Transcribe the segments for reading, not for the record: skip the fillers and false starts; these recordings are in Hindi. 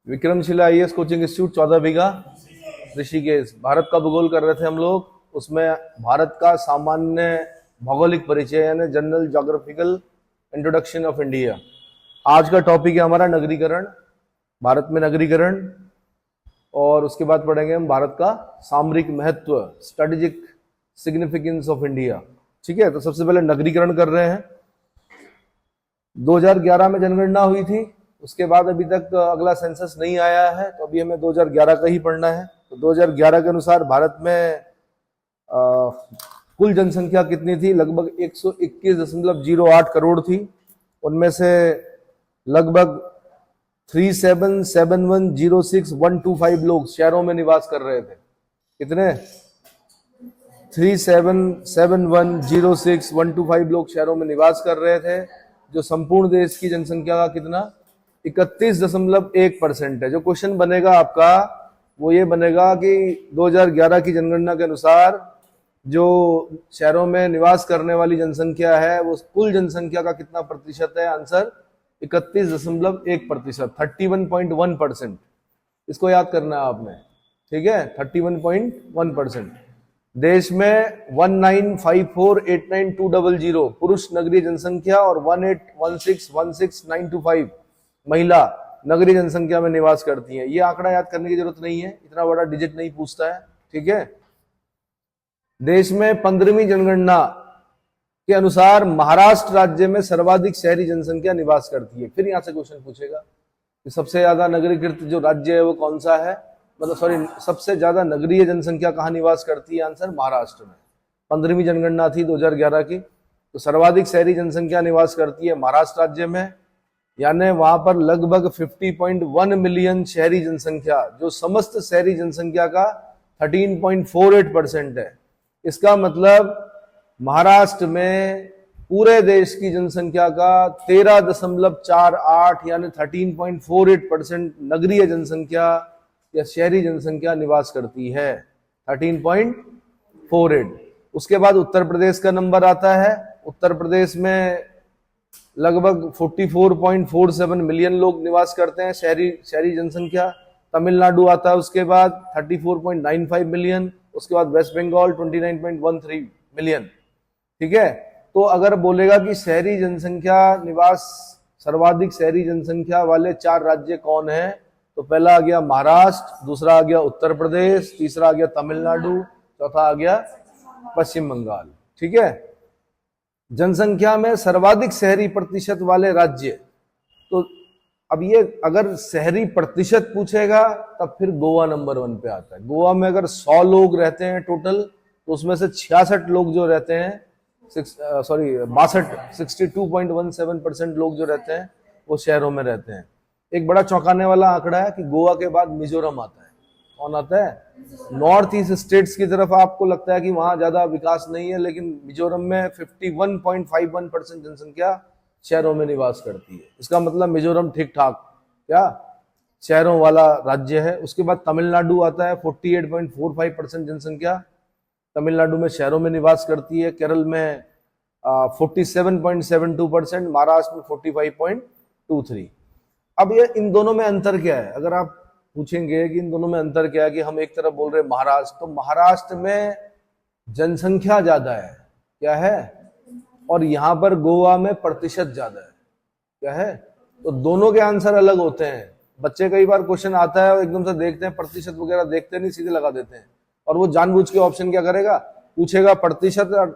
विक्रमशिला आईएएस कोचिंग इंस्टीट्यूट 14 बीघा ऋषिकेश। भारत का भूगोल कर रहे थे हम लोग। उसमें भारत का सामान्य भौगोलिक परिचय यानी general geographical introduction of India. आज का टॉपिक है हमारा नगरीकरण, भारत में नगरीकरण। और उसके बाद पढ़ेंगे हम भारत का सामरिक महत्व, स्ट्रेटेजिक सिग्निफिकेंस ऑफ इंडिया। ठीक है, तो सबसे पहले नगरीकरण कर रहे हैं। 2011 में जनगणना हुई थी, उसके बाद अभी तक अगला सेंसस नहीं आया है, तो अभी हमें 2011 का ही पढ़ना है। तो 2011 के अनुसार भारत में कुल जनसंख्या कितनी थी? लगभग 121.08 करोड़ थी। उनमें से लगभग 377106,125 लोग शहरों में निवास कर रहे थे। कितने? 377106,125 लोग शहरों में निवास कर रहे थे, जो संपूर्ण देश की जनसंख्या का कितना? 31.1% है। जो क्वेश्चन बनेगा आपका वो ये बनेगा कि 2011 की जनगणना के अनुसार जो शहरों में निवास करने वाली जनसंख्या है वो कुल जनसंख्या का कितना प्रतिशत है? आंसर 31.1%, 31.1%। इसको याद करना है आपने, ठीक है, 31.1%। देश में 195489,200 पुरुष नगरीय जनसंख्या और 181616,925 महिला नगरीय जनसंख्या में निवास करती हैं। ये आंकड़ा याद करने की जरूरत नहीं है, इतना बड़ा डिजिट नहीं पूछता है। ठीक है, देश में 15वीं जनगणना के अनुसार महाराष्ट्र राज्य में सर्वाधिक शहरी जनसंख्या निवास करती है। फिर यहां से क्वेश्चन पूछेगा कि सबसे ज्यादा नगरीकृत जो राज्य है वो कौन सा है, सबसे ज्यादा नगरीय जनसंख्या कहां निवास करती है? आंसर महाराष्ट्र में। 15वीं जनगणना थी 2011 की, तो सर्वाधिक शहरी जनसंख्या निवास करती है महाराष्ट्र राज्य में, यानी वहां पर लगभग 50.1 मिलियन शहरी जनसंख्या, जो समस्त शहरी जनसंख्या का 13.48% है। इसका मतलब महाराष्ट्र में पूरे देश की जनसंख्या का 13.48 यानी 13.48% नगरीय जनसंख्या या शहरी जनसंख्या निवास करती है, 13.48। उसके बाद उत्तर प्रदेश का नंबर आता है। उत्तर प्रदेश में लगभग 44.47 मिलियन लोग निवास करते हैं, शहरी जनसंख्या। तमिलनाडु आता है उसके बाद 34.95 मिलियन। उसके बाद वेस्ट बंगाल 29.13 मिलियन। ठीक है, तो अगर बोलेगा कि शहरी जनसंख्या निवास सर्वाधिक शहरी जनसंख्या वाले 4 राज्य कौन है, तो पहला आ गया महाराष्ट्र, दूसरा आ गया उत्तर प्रदेश, तीसरा आ गया तमिलनाडु, चौथा आ गया पश्चिम बंगाल। ठीक है, जनसंख्या में सर्वाधिक शहरी प्रतिशत वाले राज्य। तो अब ये अगर शहरी प्रतिशत पूछेगा तब फिर गोवा नंबर 1 पे आता है। गोवा में अगर 100 लोग रहते हैं टोटल, तो उसमें से 66 लोग जो रहते हैं 62.17% लोग जो रहते हैं वो शहरों में रहते हैं। एक बड़ा चौंकाने वाला आंकड़ा है कि गोवा के बाद मिजोरम आता है। कौन आता है? नॉर्थ ईस्ट स्टेट्स की तरफ आपको लगता है कि वहां ज्यादा विकास नहीं है, लेकिन मिजोरम में 51.51% जनसंख्या शहरों में निवास करती है। इसका मतलब मिजोरम ठीक ठाक क्या शहरों वाला राज्य है। उसके बाद तमिलनाडु आता है, 48.45% जनसंख्या तमिलनाडु में शहरों में निवास करती है। केरल में 47.72%, महाराष्ट्र में 45.23। अब ये इन दोनों में अंतर क्या है? अगर आप पूछेंगे कि इन दोनों में अंतर क्या है, कि हम एक तरफ बोल रहे हैं महाराष्ट्र, तो महाराष्ट्र में जनसंख्या ज्यादा है, क्या है, और यहां पर गोवा में प्रतिशत ज्यादा है, क्या है। तो दोनों के आंसर अलग होते हैं। बच्चे कई बार क्वेश्चन आता है और एकदम से देखते हैं, प्रतिशत वगैरह देखते नहीं, सीधे लगा देते हैं, और वो जानबूझ के ऑप्शन क्या करेगा, पूछेगा प्रतिशत, और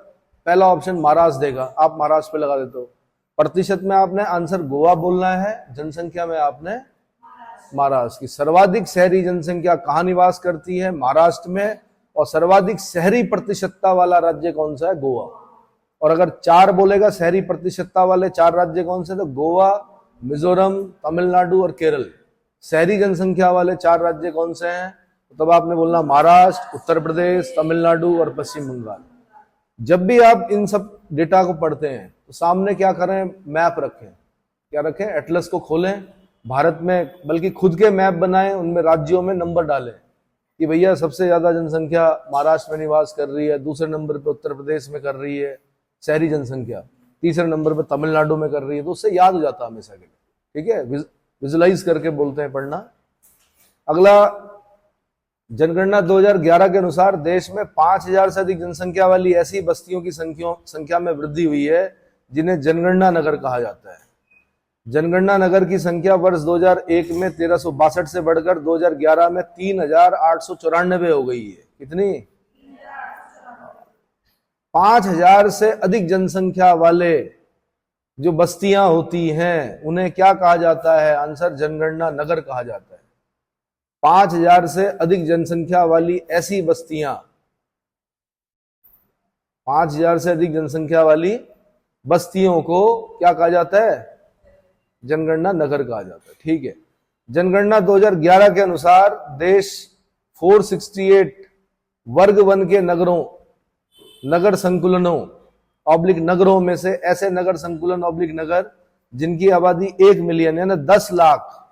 पहला ऑप्शन महाराष्ट्र देगा, आप महाराष्ट्र पे लगा देते हो। प्रतिशत में आपने आंसर गोवा बोलना है, जनसंख्या में आपने महाराष्ट्र की। सर्वाधिक शहरी जनसंख्या कहां निवास करती है? महाराष्ट्र में। और सर्वाधिक शहरी प्रतिशतता वाला राज्य कौन सा है? गोवा। और अगर 4 बोलेगा शहरी प्रतिशतता वाले 4 राज्य कौन से, तो गोवा, मिजोरम, तमिलनाडु और केरल। शहरी जनसंख्या वाले 4 राज्य कौन से हैं? तो तब आपने बोलना महाराष्ट्र, उत्तर प्रदेश, तमिलनाडु और पश्चिम बंगाल। जब भी आप इन सब डेटा को पढ़ते हैं तो सामने क्या करें? मैप रखें। क्या रखें? एटलस को खोलें, भारत में, बल्कि खुद के मैप बनाएं, उनमें राज्यों में नंबर डालें कि भैया सबसे ज्यादा जनसंख्या महाराष्ट्र में निवास कर रही है, दूसरे नंबर पे उत्तर प्रदेश में कर रही है शहरी जनसंख्या, तीसरे नंबर पे तमिलनाडु में कर रही है। तो उससे याद हो जाता है हमेशा के लिए। ठीक है, विजुलाइज करके बोलते हैं पढ़ना। अगला, जनगणना 2011 के अनुसार देश में 5000 से अधिक जनसंख्या वाली ऐसी बस्तियों की संख्या में वृद्धि हुई है जिन्हें जनगणना नगर कहा जाता है। जनगणना नगर की संख्या वर्ष 2001 में 1362 से बढ़कर 2011 में 3894 हो गई है। कितनी? 5000 से अधिक जनसंख्या वाले जो बस्तियां होती हैं उन्हें क्या कहा जाता है? आंसर जनगणना नगर कहा जाता है। 5000 से अधिक जनसंख्या वाली ऐसी बस्तियां, 5000 से अधिक जनसंख्या वाली बस्तियों को क्या कहा जाता है? जनगणना नगर कहा जाता है। ठीक है। जनगणना 2011 के अनुसार देश 468 वर्ग वन के नगरों, नगर संकुलनों ऑब्लिक नगरों में से ऐसे नगर संकुलन ऑब्लिक नगर जिनकी आबादी 1 मिलियन यानी 10 लाख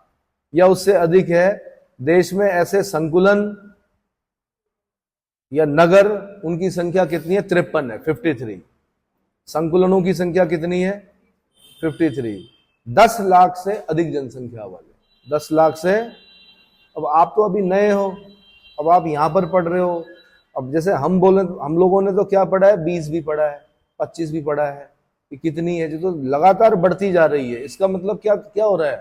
या उससे अधिक है, देश में ऐसे संकुलन या नगर, उनकी संख्या कितनी है? 53 है, 53। संकुलनों की संख्या कितनी है? 53। 10 लाख से अधिक जनसंख्या वाले, 10 लाख से। अब आप तो अभी नए हो, अब आप यहां पर पढ़ रहे हो। अब जैसे हम बोले, हम लोगों ने तो क्या पढ़ा है? 20 भी पढ़ा है, 25 भी पढ़ा है कि कितनी है, जो तो लगातार बढ़ती जा रही है। इसका मतलब क्या क्या हो रहा है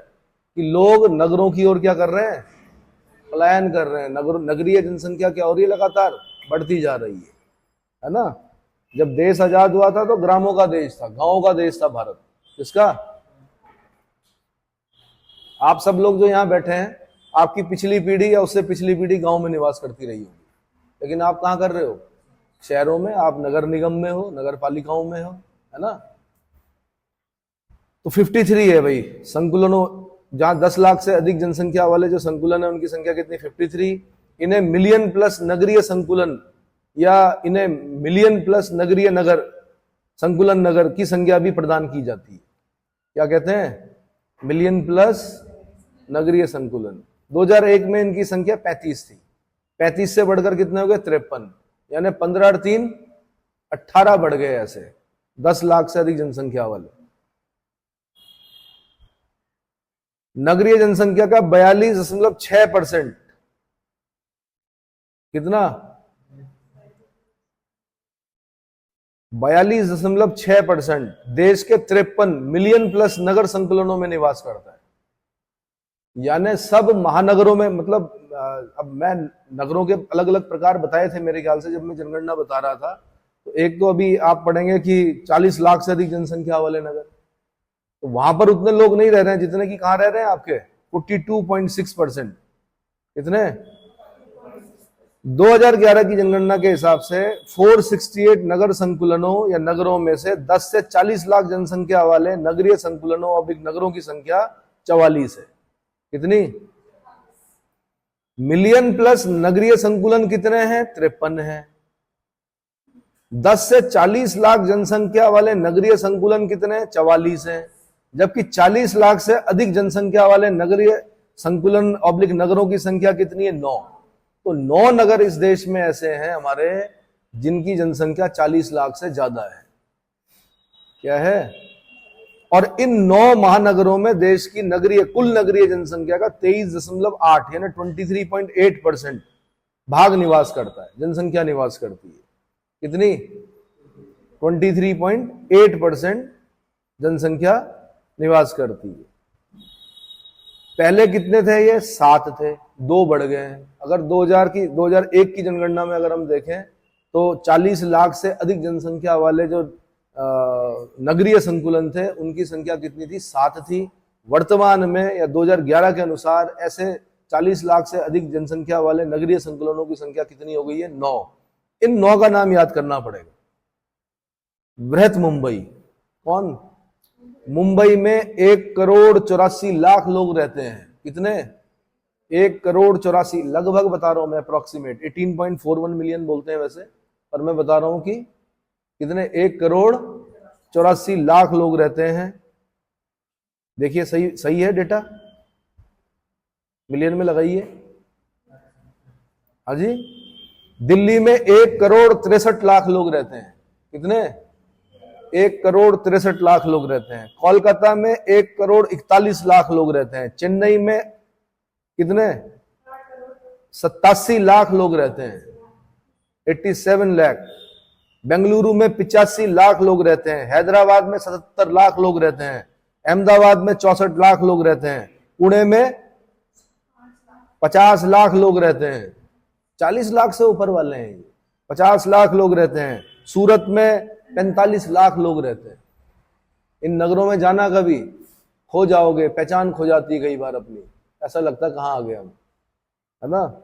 कि लोग नगरों की ओर क्या कर रहे हैं? पलायन कर रहे हैं। नगरीय जनसंख्या क्या हो रही है? लगातार बढ़ती जा रही है ना। जब देश आजाद हुआ था तो ग्रामों का देश था, गांवों का देश था भारत। किसका? आप सब लोग जो यहाँ बैठे हैं, आपकी पिछली पीढ़ी या उससे पिछली पीढ़ी गांव में निवास करती रही होगी, लेकिन आप कहाँ कर रहे हो? शहरों में। आप नगर निगम में हो, नगर पालिकाओं में हो, है ना। तो 53 है भाई संकुलनों, जहां 10 लाख से अधिक जनसंख्या वाले जो संकुलन है उनकी संख्या कितनी? 53। इन्हें मिलियन प्लस नगरीय संकुलन या इन्हें मिलियन प्लस नगरीय नगर, संकुलन नगर की संज्ञा भी प्रदान की जाती है। क्या कहते हैं? मिलियन प्लस नगरीय संकुलन। 2001 में इनकी संख्या 35 थी, 35 से बढ़कर कितने हो गए? 53, यानी 15 और 3 18 बढ़ गए ऐसे 10 लाख से अधिक जनसंख्या वाले। नगरीय जनसंख्या का 42.6%, कितना? 42.6% देश के 53 मिलियन प्लस नगर संकुलनों में निवास करता है। यानी सब महानगरों में, मतलब अब मैं नगरों के अलग अलग प्रकार बताए थे मेरे ख्याल से जब मैं जनगणना बता रहा था। तो एक तो अभी आप पढ़ेंगे कि 40 लाख से अधिक जनसंख्या वाले नगर, तो वहां पर उतने लोग नहीं रह रहे हैं जितने कि कहां रह रहे हैं आपके 42.6%। कितने? 2011 की जनगणना के हिसाब से 468 नगर संकुलनों या नगरों में से 10 से 40 लाख जनसंख्या वाले नगरीय संकुलनों और नगरों की संख्या 44 है। कितनी? मिलियन प्लस नगरीय संकुलन कितने हैं? 53 है। 10 से 40 लाख जनसंख्या वाले नगरीय संकुलन कितने हैं? 44 है। जबकि 40 लाख से अधिक जनसंख्या वाले नगरीय संकुलन ऑब्लिक नगरों की संख्या कितनी है? 9। तो 9 नगर इस देश में ऐसे हैं हमारे जिनकी जनसंख्या 40 लाख से ज्यादा है। क्या है? और इन 9 महानगरों में देश की नगरीय कुल नगरीय जनसंख्या का 23.8 यानी 23.8% भाग निवास करता है, जनसंख्या निवास करती है। कितनी? 23.8% जनसंख्या निवास करती है। पहले कितने थे? ये 7 थे, 2 बढ़ गए हैं। अगर 2001 की जनगणना में अगर हम देखें तो 40 लाख से अधिक जनसंख्या वाले जो नगरीय संकुलन थे उनकी संख्या कितनी थी? 7 थी। वर्तमान में या 2011 के अनुसार ऐसे 40 लाख से अधिक जनसंख्या वाले नगरीय संकुलनों की संख्या कितनी हो गई है? 9। इन 9 का नाम याद करना पड़ेगा। बृहत मुंबई, कौन? मुंबई में 1,84,00,000 लोग रहते हैं। कितने? 1,84,00,000, लगभग बता रहा हूं मैं, अप्रोक्सीमेट 18.41 मिलियन बोलते हैं वैसे, पर मैं बता रहा हूं कि कितने? 1,84,00,000 लोग रहते हैं। देखिए सही है डेटा? मिलियन में लगाइए। हाँ जी। दिल्ली में 1,63,00,000 लोग रहते हैं। कितने? 1,63,00,000 लोग रहते हैं। कोलकाता में 1,41,00,000 लोग रहते हैं। चेन्नई में कितने? 87 लाख लोग रहते हैं, 87 लाख। बेंगलुरु में 85 लाख लोग रहते हैं, हैदराबाद में 77 लाख लोग रहते हैं, अहमदाबाद में 64 लाख लोग रहते हैं, पुणे में 50 लाख लोग रहते हैं, 40 लाख से ऊपर वाले हैं, 50 लाख लोग रहते हैं, सूरत में 45 लाख लोग रहते हैं। इन नगरों में जाना, कभी खो जाओगे, पहचान खो जाती है कई बार अपनी, ऐसा लगता है कहाँ आ गए हम, है ना।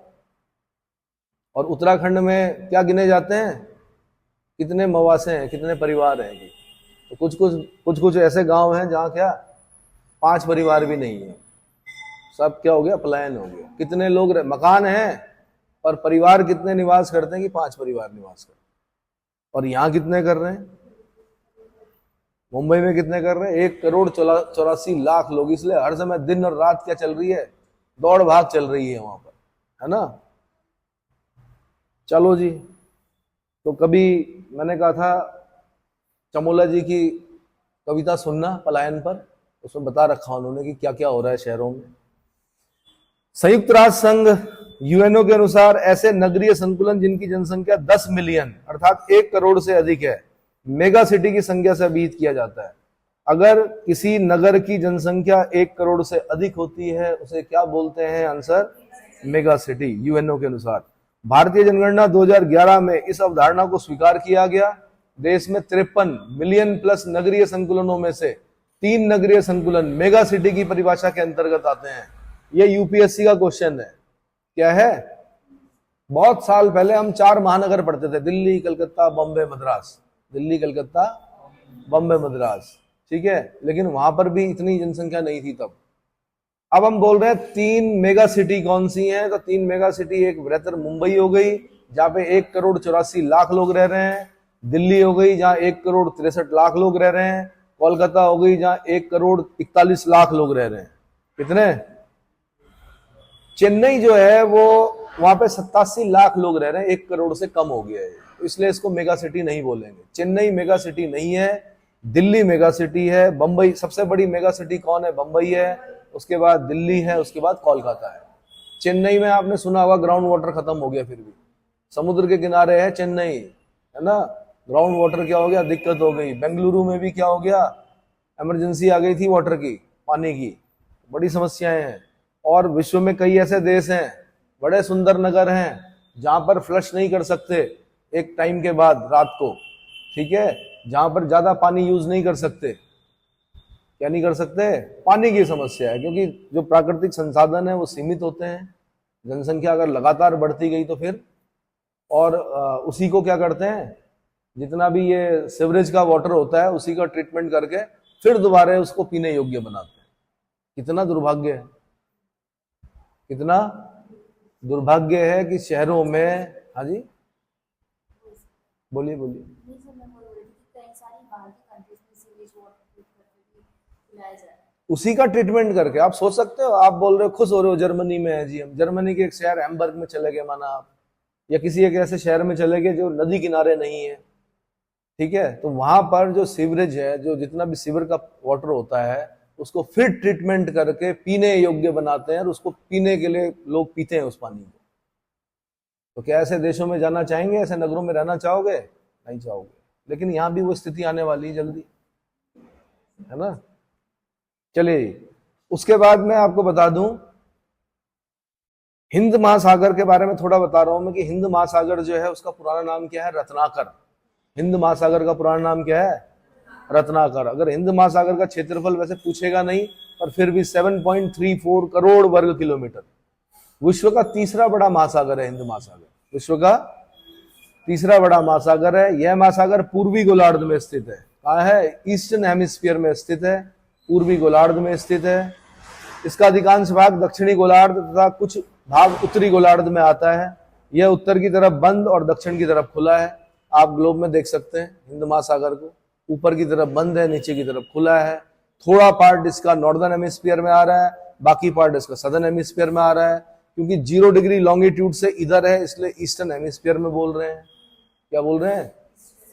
और उत्तराखंड में क्या गिने जाते हैं, कितने मवासे हैं, कितने परिवार हैं। तो कुछ ऐसे गांव हैं जहां क्या 5 परिवार भी नहीं है, सब क्या हो गया, पलायन हो गया। कितने लोग मकान हैं पर परिवार कितने निवास करते हैं कि 5 परिवार निवास करते हैं। और यहां कितने कर रहे हैं, मुंबई में कितने कर रहे हैं, 1,84,00,000 लोग। इसलिए हर समय दिन और रात क्या चल रही है, दौड़ भाग चल रही है वहां पर, है ना। चलो जी, तो कभी मैंने कहा था चमोला जी की कविता सुनना पलायन पर, उसमें बता रखा उन्होंने कि क्या क्या हो रहा है शहरों में। संयुक्त राष्ट्र संघ यूएनओ के अनुसार ऐसे नगरीय संकुलन जिनकी जनसंख्या 10 मिलियन अर्थात 1 करोड़ से अधिक है, मेगा सिटी की संख्या से अभिहित किया जाता है। अगर किसी नगर की जनसंख्या 1 करोड़ से अधिक होती है उसे क्या बोलते हैं, आंसर मेगा सिटी, यूएनओ के अनुसार। भारतीय जनगणना 2011 में इस अवधारणा को स्वीकार किया गया। देश में 53 मिलियन प्लस नगरीय संकुलनों में से 3 नगरीय संकुलन मेगा सिटी की परिभाषा के अंतर्गत आते हैं। यह यूपीएससी का क्वेश्चन है। क्या है, बहुत साल पहले हम 4 महानगर पढ़ते थे, दिल्ली, कलकत्ता, बॉम्बे, मद्रास, दिल्ली, कलकत्ता, बॉम्बे, मद्रास, ठीक है। लेकिन वहां पर भी इतनी जनसंख्या नहीं थी तब। अब हम बोल रहे हैं 3 मेगा सिटी कौन सी हैं, तो 3 मेगा सिटी, एक बृहत्तर मुंबई हो गई जहां पे 1,84,00,000 लोग रह रहे हैं, दिल्ली हो गई जहां 1,63,00,000 लोग रह रहे हैं, कोलकाता हो गई जहां 1,41,00,000 लोग रह रहे हैं। कितने, चेन्नई जो है वो वहां पे 87 लाख लोग रह रहे हैं, 1 करोड़ से कम हो गया है, इसलिए इसको मेगा सिटी नहीं बोलेंगे। चेन्नई मेगा सिटी नहीं है, दिल्ली मेगा सिटी है, बंबई सबसे बड़ी मेगा सिटी कौन है, बंबई है, उसके बाद दिल्ली है, उसके बाद कोलकाता है। चेन्नई में आपने सुना होगा ग्राउंड वाटर खत्म हो गया, फिर भी समुद्र के किनारे है चेन्नई, है ना, ग्राउंड वाटर क्या हो गया, दिक्कत हो गई। बेंगलुरु में भी क्या हो गया, इमरजेंसी आ गई थी वाटर की, पानी की, बड़ी समस्याएं हैं। और विश्व में कई ऐसे देश हैं, बड़े सुंदर नगर हैं जहां पर फ्लश नहीं कर सकते एक टाइम के बाद रात को, ठीक है, जहां पर ज्यादा पानी यूज नहीं कर सकते। क्या नहीं कर सकते, पानी की समस्या है, क्योंकि जो प्राकृतिक संसाधन है वो सीमित होते हैं। जनसंख्या अगर लगातार बढ़ती गई तो फिर, और उसी को क्या करते हैं, जितना भी ये सीवरेज का वाटर होता है उसी का ट्रीटमेंट करके फिर दोबारा उसको पीने योग्य बनाते हैं। कितना दुर्भाग्य है, कितना दुर्भाग्य है कि शहरों में, हाँ जी बोलिए बोलिए, उसी का ट्रीटमेंट करके। आप सोच सकते हो, आप बोल रहे हो, खुश हो रहे हो, जर्मनी में है जी, हम जर्मनी के एक शहर हैम्बर्ग में चले गए माना आप, या किसी एक ऐसे शहर में चले गए जो नदी किनारे नहीं है, ठीक है, तो वहां पर जो सीवरेज है, जो जितना भी सीवर का वाटर होता है उसको फिर ट्रीटमेंट करके पीने योग्य बनाते हैं और उसको पीने के लिए लोग पीते हैं उस पानी को। तो क्या ऐसे देशों में जाना चाहेंगे, ऐसे नगरों में रहना चाहोगे, नहीं चाहोगे। लेकिन यहां भी वो स्थिति आने वाली है जल्दी, है ना। चलिए, उसके बाद मैं आपको बता दूं, हिंद महासागर के बारे में थोड़ा बता रहा हूं मैं कि हिंद महासागर जो है उसका पुराना नाम क्या है, रत्नाकर। हिंद महासागर का पुराना नाम क्या है, रत्नाकर। अगर हिंद महासागर का क्षेत्रफल वैसे पूछेगा नहीं, पर फिर भी 7.34 करोड़ वर्ग किलोमीटर, विश्व का तीसरा बड़ा महासागर है हिंद महासागर, विश्व का तीसरा बड़ा महासागर है। यह महासागर पूर्वी गोलार्ध में स्थित है। कहाँ है, ईस्टर्न हेमिस्फीयर में स्थित है, पूर्वी गोलार्ध में स्थित है। इसका अधिकांश भाग दक्षिणी गोलार्ध तथा कुछ भाग उत्तरी गोलार्ध में आता है। यह उत्तर की तरफ बंद और दक्षिण की तरफ खुला है। आप ग्लोब में देख सकते हैं हिंद महासागर को, ऊपर की तरफ बंद है, नीचे की तरफ खुला है। थोड़ा पार्ट इसका नॉर्दर्न हेमिस्फीयर में आ रहा है, बाकी पार्ट इसका सदर्न हेमिस्फीयर में आ रहा है। क्योंकि 0 डिग्री लॉन्गिट्यूड से इधर है इसलिए ईस्टर्न हेमिस्फीयर में बोल रहे हैं। क्या बोल रहे हैं,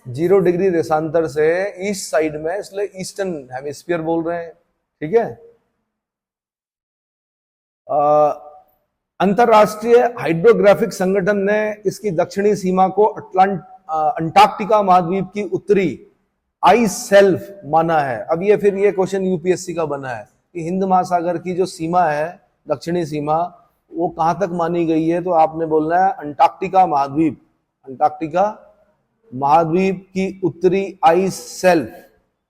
0 डिग्री देशांतर से ईस्ट साइड में, इसलिए ईस्टर्न हेमिस्फीयर बोल रहे हैं, ठीक है। अंतरराष्ट्रीय हाइड्रोग्राफिक संगठन ने इसकी दक्षिणी सीमा को अंटार्कटिका महाद्वीप की उत्तरी आइस सेल्फ माना है। अब ये क्वेश्चन यूपीएससी का बना है कि हिंद महासागर की जो सीमा है, दक्षिणी सीमा, वो कहां तक मानी गई है, तो आपने बोलना है अंटार्कटिका महाद्वीप, अंटार्कटिका महाद्वीप की उत्तरी आइस सेल्फ,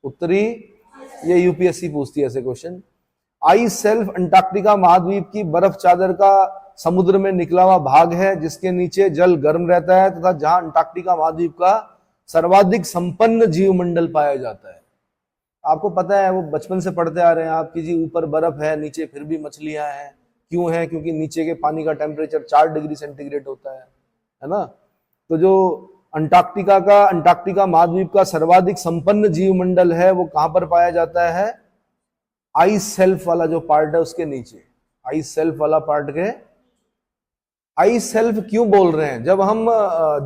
उत्तरी, ये यूपीएससी पूछती है ऐसे क्वेश्चन। आइस सेल्फ अंटार्कटिका महाद्वीप की बर्फ चादर का समुद्र में निकला हुआ भाग है जिसके नीचे जल गर्म रहता है तथा जहां अंटार्कटिका महाद्वीप का सर्वाधिक संपन्न जीवमंडल पाया जाता है। आपको पता है, वो बचपन से पढ़ते आ रहे हैं आप कि जी ऊपर बर्फ है, नीचे फिर भी मछलियां हैं। क्यों है? क्योंकि नीचे के पानी का टेम्परेचर 4 डिग्री सेंटीग्रेड होता है ना। तो जो अंटार्कटिका महाद्वीप का सर्वाधिक संपन्न जीवमंडल है वो कहां पर पाया जाता है? आइस सेल्फ वाला जो पार्ट है उसके नीचे, आइस सेल्फ वाला पार्ट के। आइस सेल्फ क्यों बोल रहे हैं? जब हम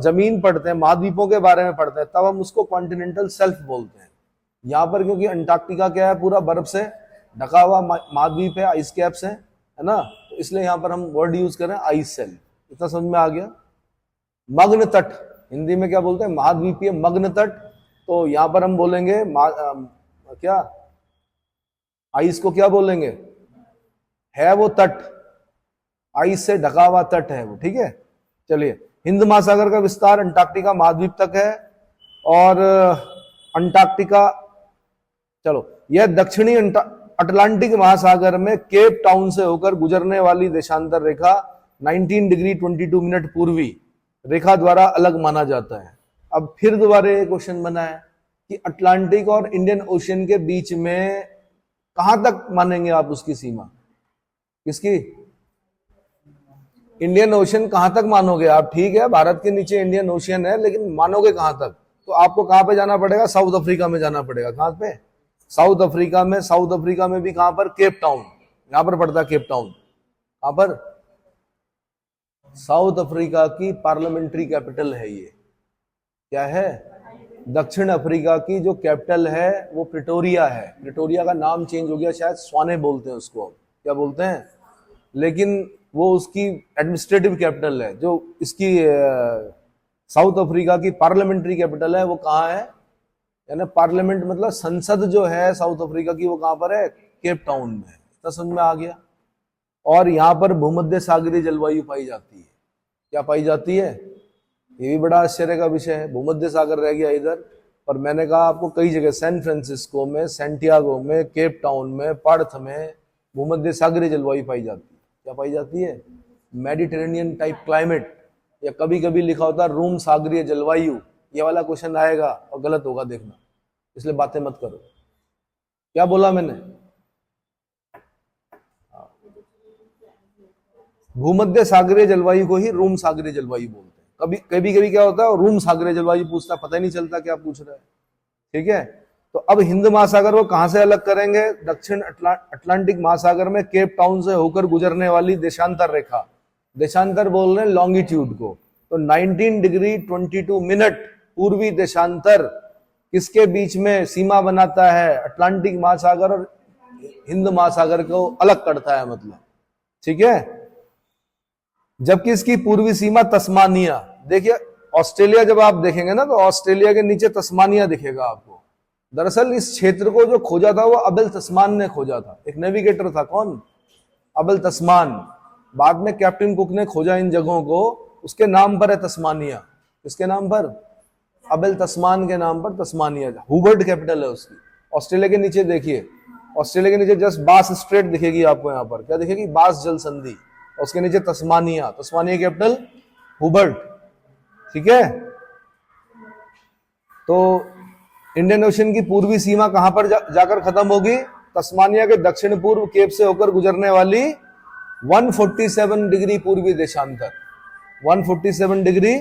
जमीन पढ़ते हैं, महाद्वीपों के बारे में पढ़ते हैं, तब हम उसको कॉन्टिनेंटल सेल्फ बोलते हैं। यहां पर क्योंकि अंटार्कटिका क्या है, पूरा बर्फ से ढका हुआ महाद्वीप है, आइस कैप्स है ना, तो इसलिए यहां पर हम वर्ड यूज कर रहे हैं आइस सेल्फ। इतना समझ में आ गया। मग्न तट, हिंदी में क्या बोलते हैं? महाद्वीपीय मग्न तट। तो यहां पर हम बोलेंगे क्या, आइस को क्या बोलेंगे? है वो तट, आइस से ढका हुआ तट है वो, ठीक है। चलिए, हिंद महासागर का विस्तार अंटार्कटिका महाद्वीप तक है और अंटार्कटिका, चलो, यह दक्षिणी अटलांटिक महासागर में केप टाउन से होकर गुजरने वाली देशांतर रेखा 19 डिग्री 22 मिनट पूर्वी रेखा द्वारा अलग माना जाता है। अब फिर दोबारा ये क्वेश्चन बना है कि अटलांटिक और इंडियन ओशियन के बीच में कहां तक मानेंगे आप उसकी सीमा? किसकी? इंडियन ओशियन कहां तक मानोगे आप? ठीक है, भारत के नीचे इंडियन ओशियन है, लेकिन मानोगे कहां तक? तो आपको कहां पे जाना पड़ेगा? साउथ अफ्रीका में जाना पड़ेगा। कहां पे? साउथ अफ्रीका में। साउथ अफ्रीका में भी कहां पर? केप टाउन, यहां पर पड़ता है केप टाउन। कहां पर? साउथ अफ्रीका की पार्लियामेंट्री कैपिटल है ये। क्या है? दक्षिण अफ्रीका की जो कैपिटल है वो प्रिटोरिया है। प्रिटोरिया का नाम चेंज हो गया, शायद स्वाने बोलते हैं उसको, क्या बोलते हैं, लेकिन वो उसकी एडमिनिस्ट्रेटिव कैपिटल है। जो इसकी साउथ अफ्रीका की पार्लियामेंट्री कैपिटल है वो कहाँ है? यानी पार्लियामेंट मतलब संसद जो है साउथ अफ्रीका की, वो कहां पर है? केप टाउन में। इतना समझ में आ गया। और यहां पर भूमध्य सागरीय जलवायु पाई जाती है। क्या पाई जाती है? ये भी बड़ा आश्चर्य का विषय है। भूमध्य सागर रह गया इधर, पर मैंने कहा आपको कई जगह, सैन फ्रांसिस्को में, सैंटियागो में, केप टाउन में, पर्थ में भूमध्य सागरीय जलवायु पाई जाती है। क्या पाई जाती है? मेडिटेरेनियन टाइप क्लाइमेट, या कभी कभी लिखा होता है रोम सागरीय जलवायु। ये वाला क्वेश्चन आएगा और गलत होगा, देखना, इसलिए बातें मत करो। क्या बोला मैंने? भूमध्य सागरीय जलवायु को ही रोम सागरीय जलवायु बोलते हैं। कभी कभी क्या होता है, रोम सागरीय जलवायु पूछता, पता ही नहीं चलता क्या पूछ रहा है, ठीक है। तो अब हिंद महासागर को कहां से अलग करेंगे? दक्षिण अटलांटिक महासागर में केप टाउन से होकर गुजरने वाली देशांतर रेखा, देशांतर बोल रहे हैं लॉन्गिट्यूड को, तो 19 डिग्री 22 मिनट पूर्वी देशांतर किसके बीच में सीमा बनाता है? अटलांटिक महासागर और हिंद महासागर को अलग करता है, मतलब, ठीक है। जबकि इसकी पूर्वी सीमा तस्मानिया, देखिए ऑस्ट्रेलिया जब आप देखेंगे ना, तो ऑस्ट्रेलिया के नीचे तस्मानिया दिखेगा आपको। दरअसल इस क्षेत्र को जो खोजा था वो अबेल तस्मान ने खोजा था। एक नेविगेटर था, कौन? अबेल तस्मान। बाद में कैप्टन कुक ने खोजा इन जगहों को, उसके नाम पर है तस्मानिया। किसके नाम पर? अबेल तस्मान के नाम पर तस्मानिया। हुबर्ट कैपिटल है उसकी। ऑस्ट्रेलिया के नीचे देखिए, ऑस्ट्रेलिया के नीचे जस्ट बास स्ट्रेट दिखेगी आपको, यहाँ पर क्या दिखेगी? बास जल संधि, और उसके नीचे तस्मानिया। तस्मानिया कैपिटल हुबर्ट, ठीक है। तो इंडियन ओशन की पूर्वी सीमा कहां पर जाकर खत्म होगी? तस्मानिया के दक्षिण पूर्व केप से होकर गुजरने वाली 147 डिग्री पूर्वी देशांतर, 147 डिग्री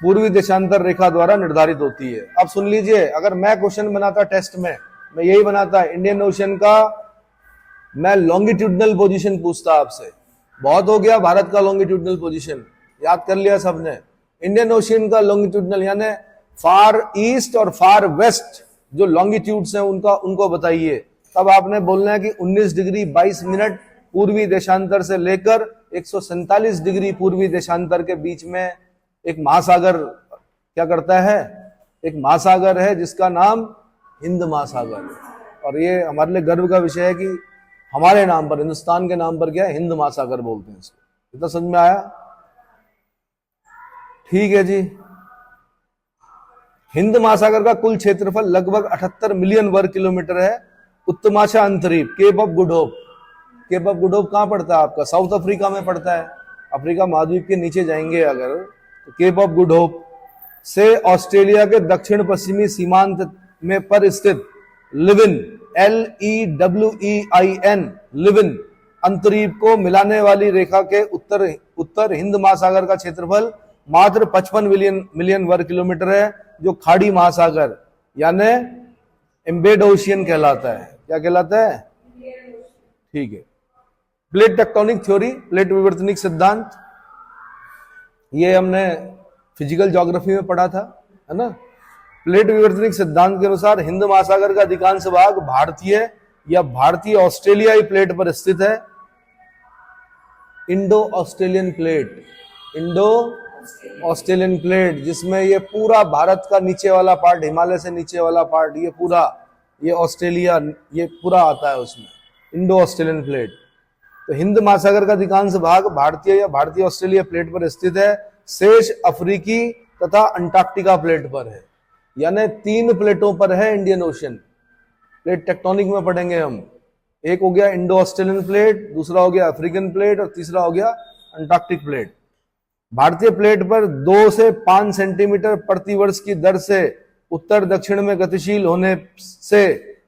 पूर्वी देशांतर रेखा द्वारा निर्धारित होती है। अब सुन लीजिए, अगर मैं क्वेश्चन बनाता टेस्ट में, मैं यही बनाता, इंडियन ओशन का मैं लॉन्गिट्यूडनल पोजीशन पूछता आपसे। बहुत हो गया भारत का लॉन्गिट्यूडनल पोजीशन, याद कर लिया सबने। इंडियन ओशियन का लॉन्गिट्यूडनल यानी फार ईस्ट और फार वेस्ट जो लॉन्गिट्यूड्स हैं उनको बताइए। तब आपने बोलना है कि 19 डिग्री 22 मिनट पूर्वी देशांतर से लेकर 147 डिग्री पूर्वी देशांतर के बीच में एक महासागर क्या करता है, एक महासागर है जिसका नाम हिंद महासागर है। और ये हमारे लिए गर्व का विषय है कि हमारे नाम पर, हिंदुस्तान के नाम पर क्या है, हिंद महासागर बोलते हैं इसको। इतना समझ में आया? ठीक है जी। हिंद महासागर का कुल क्षेत्रफल लगभग 78 मिलियन वर्ग किलोमीटर है। उत्तमाशा अंतरीप, Cape of Good Hope, Cape of Good Hope कहां पड़ता है आपका? साउथ अफ्रीका में पड़ता है। अफ्रीका महाद्वीप के नीचे जाएंगे अगर तो केप ऑफ गुड होप से ऑस्ट्रेलिया के दक्षिण पश्चिमी सीमांत में पर स्थित लिविन, LEWEIN, लिविन अंतरीप को मिलाने वाली रेखा के उत्तर हिंद महासागर का क्षेत्रफल मात्र 55 मिलियन वर्ग किलोमीटर है, जो खाड़ी महासागर यानी एम्बेड ओशियन कहलाता है। क्या कहलाता है? ठीक है। प्लेट टेक्टोनिक थ्योरी, प्लेट विवर्तनिक सिद्धांत, ये हमने फिजिकल ज्योग्राफी में पढ़ा था, है ना। प्लेट विवर्तनिक सिद्धांत के अनुसार हिंद महासागर का अधिकांश भाग भारतीय या भारतीय ऑस्ट्रेलियाई प्लेट पर स्थित है। Indo Australian plate, Indo Australian plate, जिसमें ये पूरा भारत का नीचे वाला पार्ट, हिमालय से नीचे वाला पार्ट, ये पूरा, ये ऑस्ट्रेलिया, ये पूरा आता है उसमें, इंडो ऑस्ट्रेलियन प्लेट। तो हिंद महासागर का अधिकांश भाग भारतीय या भारतीय ऑस्ट्रेलिया प्लेट पर स्थित है। शेष अफ्रीकी तथा अंटार्कटिका प्लेट पर है, यानी 3 प्लेटों पर है इंडियन ओशन। प्लेट टेक्टोनिक में पढ़ेंगे हम। एक हो गया इंडो ऑस्ट्रेलियन प्लेट, दूसरा हो गया अफ्रीकन प्लेट और तीसरा हो गया अंटार्कटिक प्लेट। भारतीय प्लेट पर 2 से 5 सेंटीमीटर प्रति वर्ष की दर से उत्तर दक्षिण में गतिशील होने से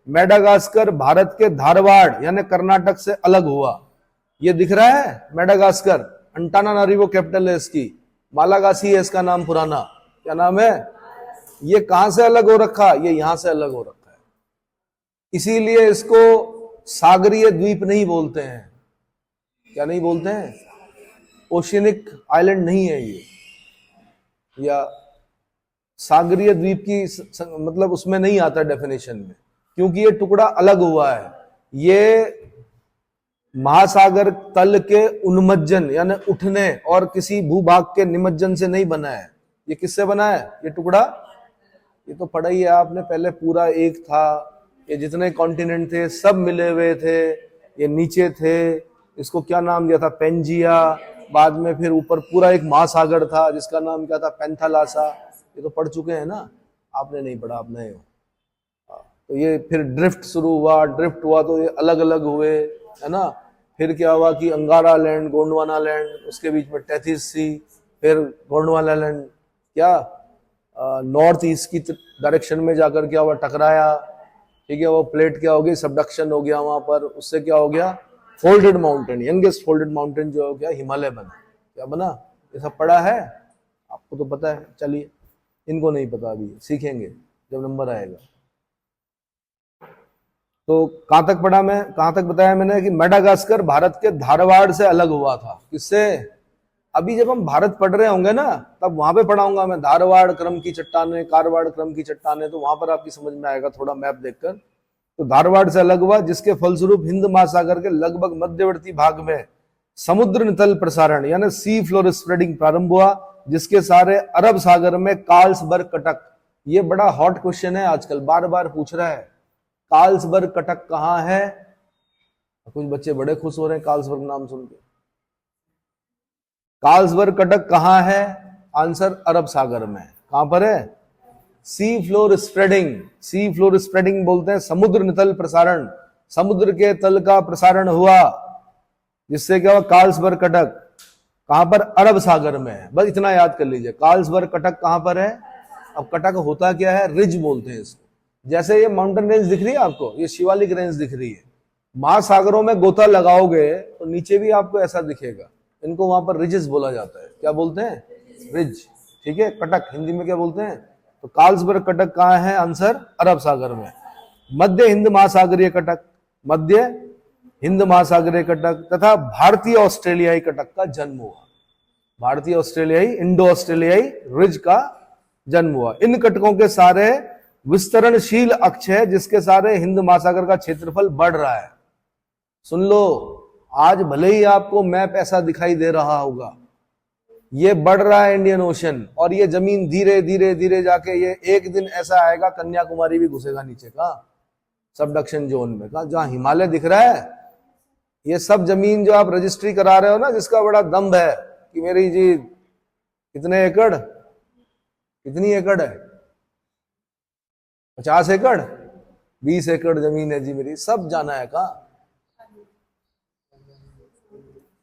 मेडागास्कर भारत के धारवाड़ यानी कर्नाटक से अलग हुआ। ये दिख रहा है मेडागास्कर, अंटानानारिवो कैपिटल है इसकी, मालागासी है इसका नाम पुराना। क्या नाम है? ये कहां से अलग हो रखा? ये यहां से अलग हो रखा है, इसीलिए इसको सागरीय द्वीप नहीं बोलते हैं। क्या नहीं बोलते हैं? ओशियनिक आइलैंड नहीं है ये, या सागरीय द्वीप की मतलब उसमें नहीं आता डेफिनेशन में, क्योंकि ये टुकड़ा अलग हुआ है। ये महासागर तल के उन्मज्जन यानी उठने और किसी भूभाग के निमज्जन से नहीं बना है। ये किससे बना है ये टुकड़ा? ये तो पढ़ा ही है आपने, पहले पूरा एक था, ये जितने कॉन्टिनेंट थे सब मिले हुए थे, ये नीचे थे, इसको क्या नाम दिया था? पेंजिया। बाद में फिर ऊपर पूरा एक महासागर था जिसका नाम क्या था? पेंथालासा। ये तो पढ़ चुके हैं ना, आपने नहीं पढ़ा, आप नए हो। तो ये फिर ड्रिफ्ट शुरू हुआ, ड्रिफ्ट हुआ तो ये अलग अलग हुए, है ना। फिर क्या हुआ कि अंगारा लैंड, गोंडवाना लैंड, उसके बीच में टेथिस सी, फिर गोंडवाना लैंड क्या नॉर्थ ईस्ट की डायरेक्शन में जाकर क्या हुआ? टकराया। ठीक है, वो प्लेट क्या हो गई? सबडक्शन हो गया वहां पर, उससे क्या हो गया? Folded mountain, youngest folded mountain जो हो गया हिमालय बना। क्या बना? ये सब पढ़ा है आपको, तो पता है। चलिए, इनको नहीं पता, अभी सीखेंगे जब नंबर आएगा। तो कहां तक पढ़ा मैं, कहां तक बताया मैंने कि मेडागास्कर भारत के धारवाड़ से अलग हुआ था। किससे? अभी जब हम भारत पढ़ रहे होंगे ना, तब वहां पे पढ़ाऊंगा मैं धारवाड़ क्रम की चट्टानें, कारवाड़ क्रम की चट्टानें, तो वहां पर आपकी समझ में आएगा थोड़ा मैप देखकर। तो धारवाड़ से अलग हुआ, जिसके फलस्वरूप हिंद महासागर के लगभग मध्यवर्ती भाग में समुद्र नितल प्रसारण यानी सी फ्लोर स्प्रेडिंग प्रारंभ हुआ, जिसके सारे अरब सागर में कार्ल्सबर्ग कटक। ये बड़ा हॉट क्वेश्चन है आजकल, बार बार पूछ रहा है, कार्ल्सबर्ग कटक कहां है? कुछ बच्चे बड़े खुश हो रहे हैं कार्ल्सबर्ग नाम सुन के। कार्ल्सबर्ग कटक कहां है? आंसर अरब सागर में। कहां पर है? Sea floor spreading, sea floor spreading बोलते हैं समुद्र नितल प्रसारण, समुद्र के तल का प्रसारण हुआ, जिससे क्या हुआ? कार्ल्सबर्ग कटक कहां पर? अरब सागर में है। बस इतना याद कर लीजिए, कार्ल्सबर्ग कटक कहां पर है। अब कटक होता क्या है? रिज बोलते हैं इसको। जैसे ये माउंटेन रेंज दिख रही है आपको, ये शिवालिक रेंज दिख रही है, महासागरों में गोता लगाओगे तो नीचे भी आपको ऐसा दिखेगा। इनको वहां पर रिजेस बोला जाता है। क्या बोलते हैं? रिज। ठीक है, कटक हिंदी में क्या बोलते हैं? तो कार्ल्सबर्ग कटक कहां है? आंसर अरब सागर में। मध्य हिंद महासागरीय कटक, मध्य हिंद महासागरीय कटक तथा भारतीय ऑस्ट्रेलियाई कटक का जन्म हुआ। भारतीय ऑस्ट्रेलियाई, इंडो ऑस्ट्रेलियाई रिज का जन्म हुआ। इन कटकों के सारे विस्तरणशील अक्ष है, जिसके सारे हिंद महासागर का क्षेत्रफल बढ़ रहा है। सुन लो, आज भले ही आपको मैप ऐसा दिखाई दे रहा होगा, ये बढ़ रहा है इंडियन ओशन, और ये जमीन धीरे धीरे धीरे जाके ये एक दिन ऐसा आएगा कन्याकुमारी भी घुसेगा नीचे का सबडक्शन जोन में का, जहां हिमालय दिख रहा है। ये सब जमीन जो आप रजिस्ट्री करा रहे हो ना, जिसका बड़ा दम्भ है कि मेरी जी कितने एकड़, कितनी एकड़ है, 50 एकड़ 20 एकड़ जमीन है जी मेरी, सब जाना है का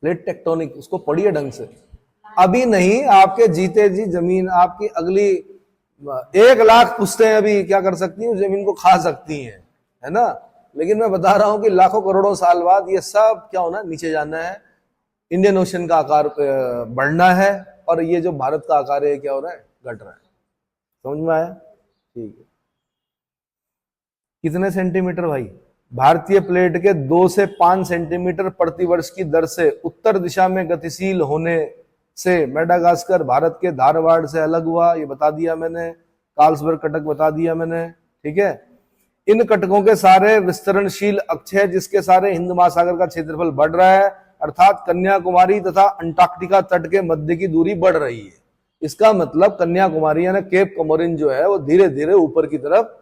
प्लेट टेक्टोनिक, उसको पढ़िए ढंग से। अभी नहीं, आपके जीते जी जमीन आपकी अगली 1 लाख पुश्तें अभी क्या कर सकती हैं, उस जमीन को खा सकती हैं, है ना। लेकिन मैं बता रहा हूं कि लाखों करोड़ों साल बाद ये सब क्या होना, नीचे जाना है, इंडियन ओशन का आकार बढ़ना है, और ये जो भारत का आकार है क्या हो रहा है, घट रहा है। समझ में आया? ठीक है। कितने सेंटीमीटर भाई? भारतीय प्लेट के 2 से 5 सेंटीमीटर प्रतिवर्ष की दर से उत्तर दिशा में गतिशील होने से मेडागास्कर भारत के धारवाड़ से अलग हुआ, ये बता दिया मैंने। कार्लसबर्ग कटक बता दिया मैंने, ठीक है। इन कटकों के सारे विस्तरणशील अक्ष है, जिसके सारे हिंद महासागर का क्षेत्रफल बढ़ रहा है, अर्थात कन्याकुमारी तथा अंटार्कटिका तट के मध्य की दूरी बढ़ रही है। इसका मतलब कन्याकुमारी यानी केप कमोरिन जो है वो धीरे धीरे ऊपर की तरफ,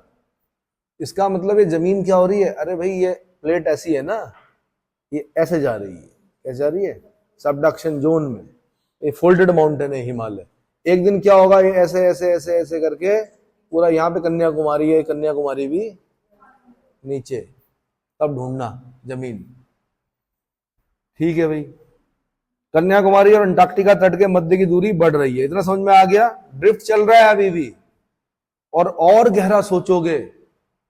इसका मतलब ये जमीन क्या हो रही है, अरे भाई ये प्लेट ऐसी है ना, ये ऐसे जा रही है, कैसे जा रही है, सबडक्शन जोन में। ये फोल्डेड माउंटेन है हिमालय, एक दिन क्या होगा, ये ऐसे ऐसे ऐसे ऐसे करके पूरा यहाँ पे कन्याकुमारी है, कन्याकुमारी भी नीचे, तब ढूंढना जमीन। ठीक है भाई, कन्याकुमारी और अंटार्कटिका तट के मध्य की दूरी बढ़ रही है, इतना समझ में आ गया। ड्रिफ्ट चल रहा है अभी भी, और गहरा सोचोगे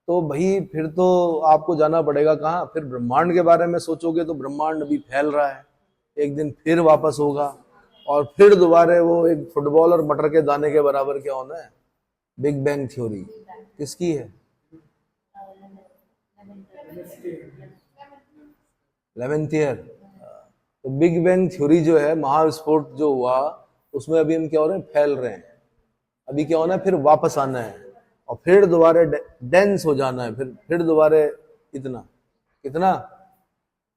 तो भाई फिर तो आपको जाना पड़ेगा कहाँ, फिर ब्रह्मांड के बारे में सोचोगे तो ब्रह्मांड भी फैल रहा है, एक दिन फिर वापस होगा, और फिर दोबारा वो एक फुटबॉल और मटर के दाने के बराबर क्या होना है, बिग बैंग थ्योरी। किसकी है? 11th year. तो बिग बैंग थ्योरी जो है, महाविस्फोट जो हुआ, उसमें अभी हम क्या हो रहे हैं, फैल रहे हैं। अभी क्या होना है, फिर वापस आना है, और फिर दोबारा डेंस हो जाना है, फिर दोबारा इतना कितना,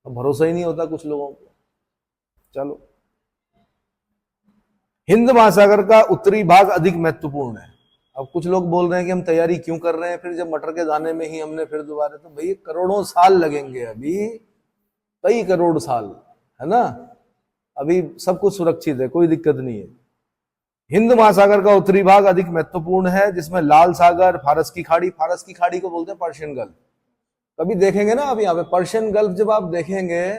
अब भरोसा ही नहीं होता कुछ लोगों को। चलो, हिंद महासागर का उत्तरी भाग अधिक महत्वपूर्ण है। अब कुछ लोग बोल रहे हैं कि हम तैयारी क्यों कर रहे हैं, फिर जब मटर के दाने में ही हमने फिर दोबारा, तो भाई करोड़ों साल लगेंगे, अभी कई करोड़ साल, है ना। अभी सब कुछ सुरक्षित है, कोई दिक्कत नहीं है। हिंद महासागर का उत्तरी भाग अधिक महत्वपूर्ण है, जिसमें लाल सागर, फारस की खाड़ी, फारस की खाड़ी को बोलते हैं पर्शियन गल्फ। कभी देखेंगे ना, अब यहाँ पे पर्शियन गल्फ जब आप देखेंगे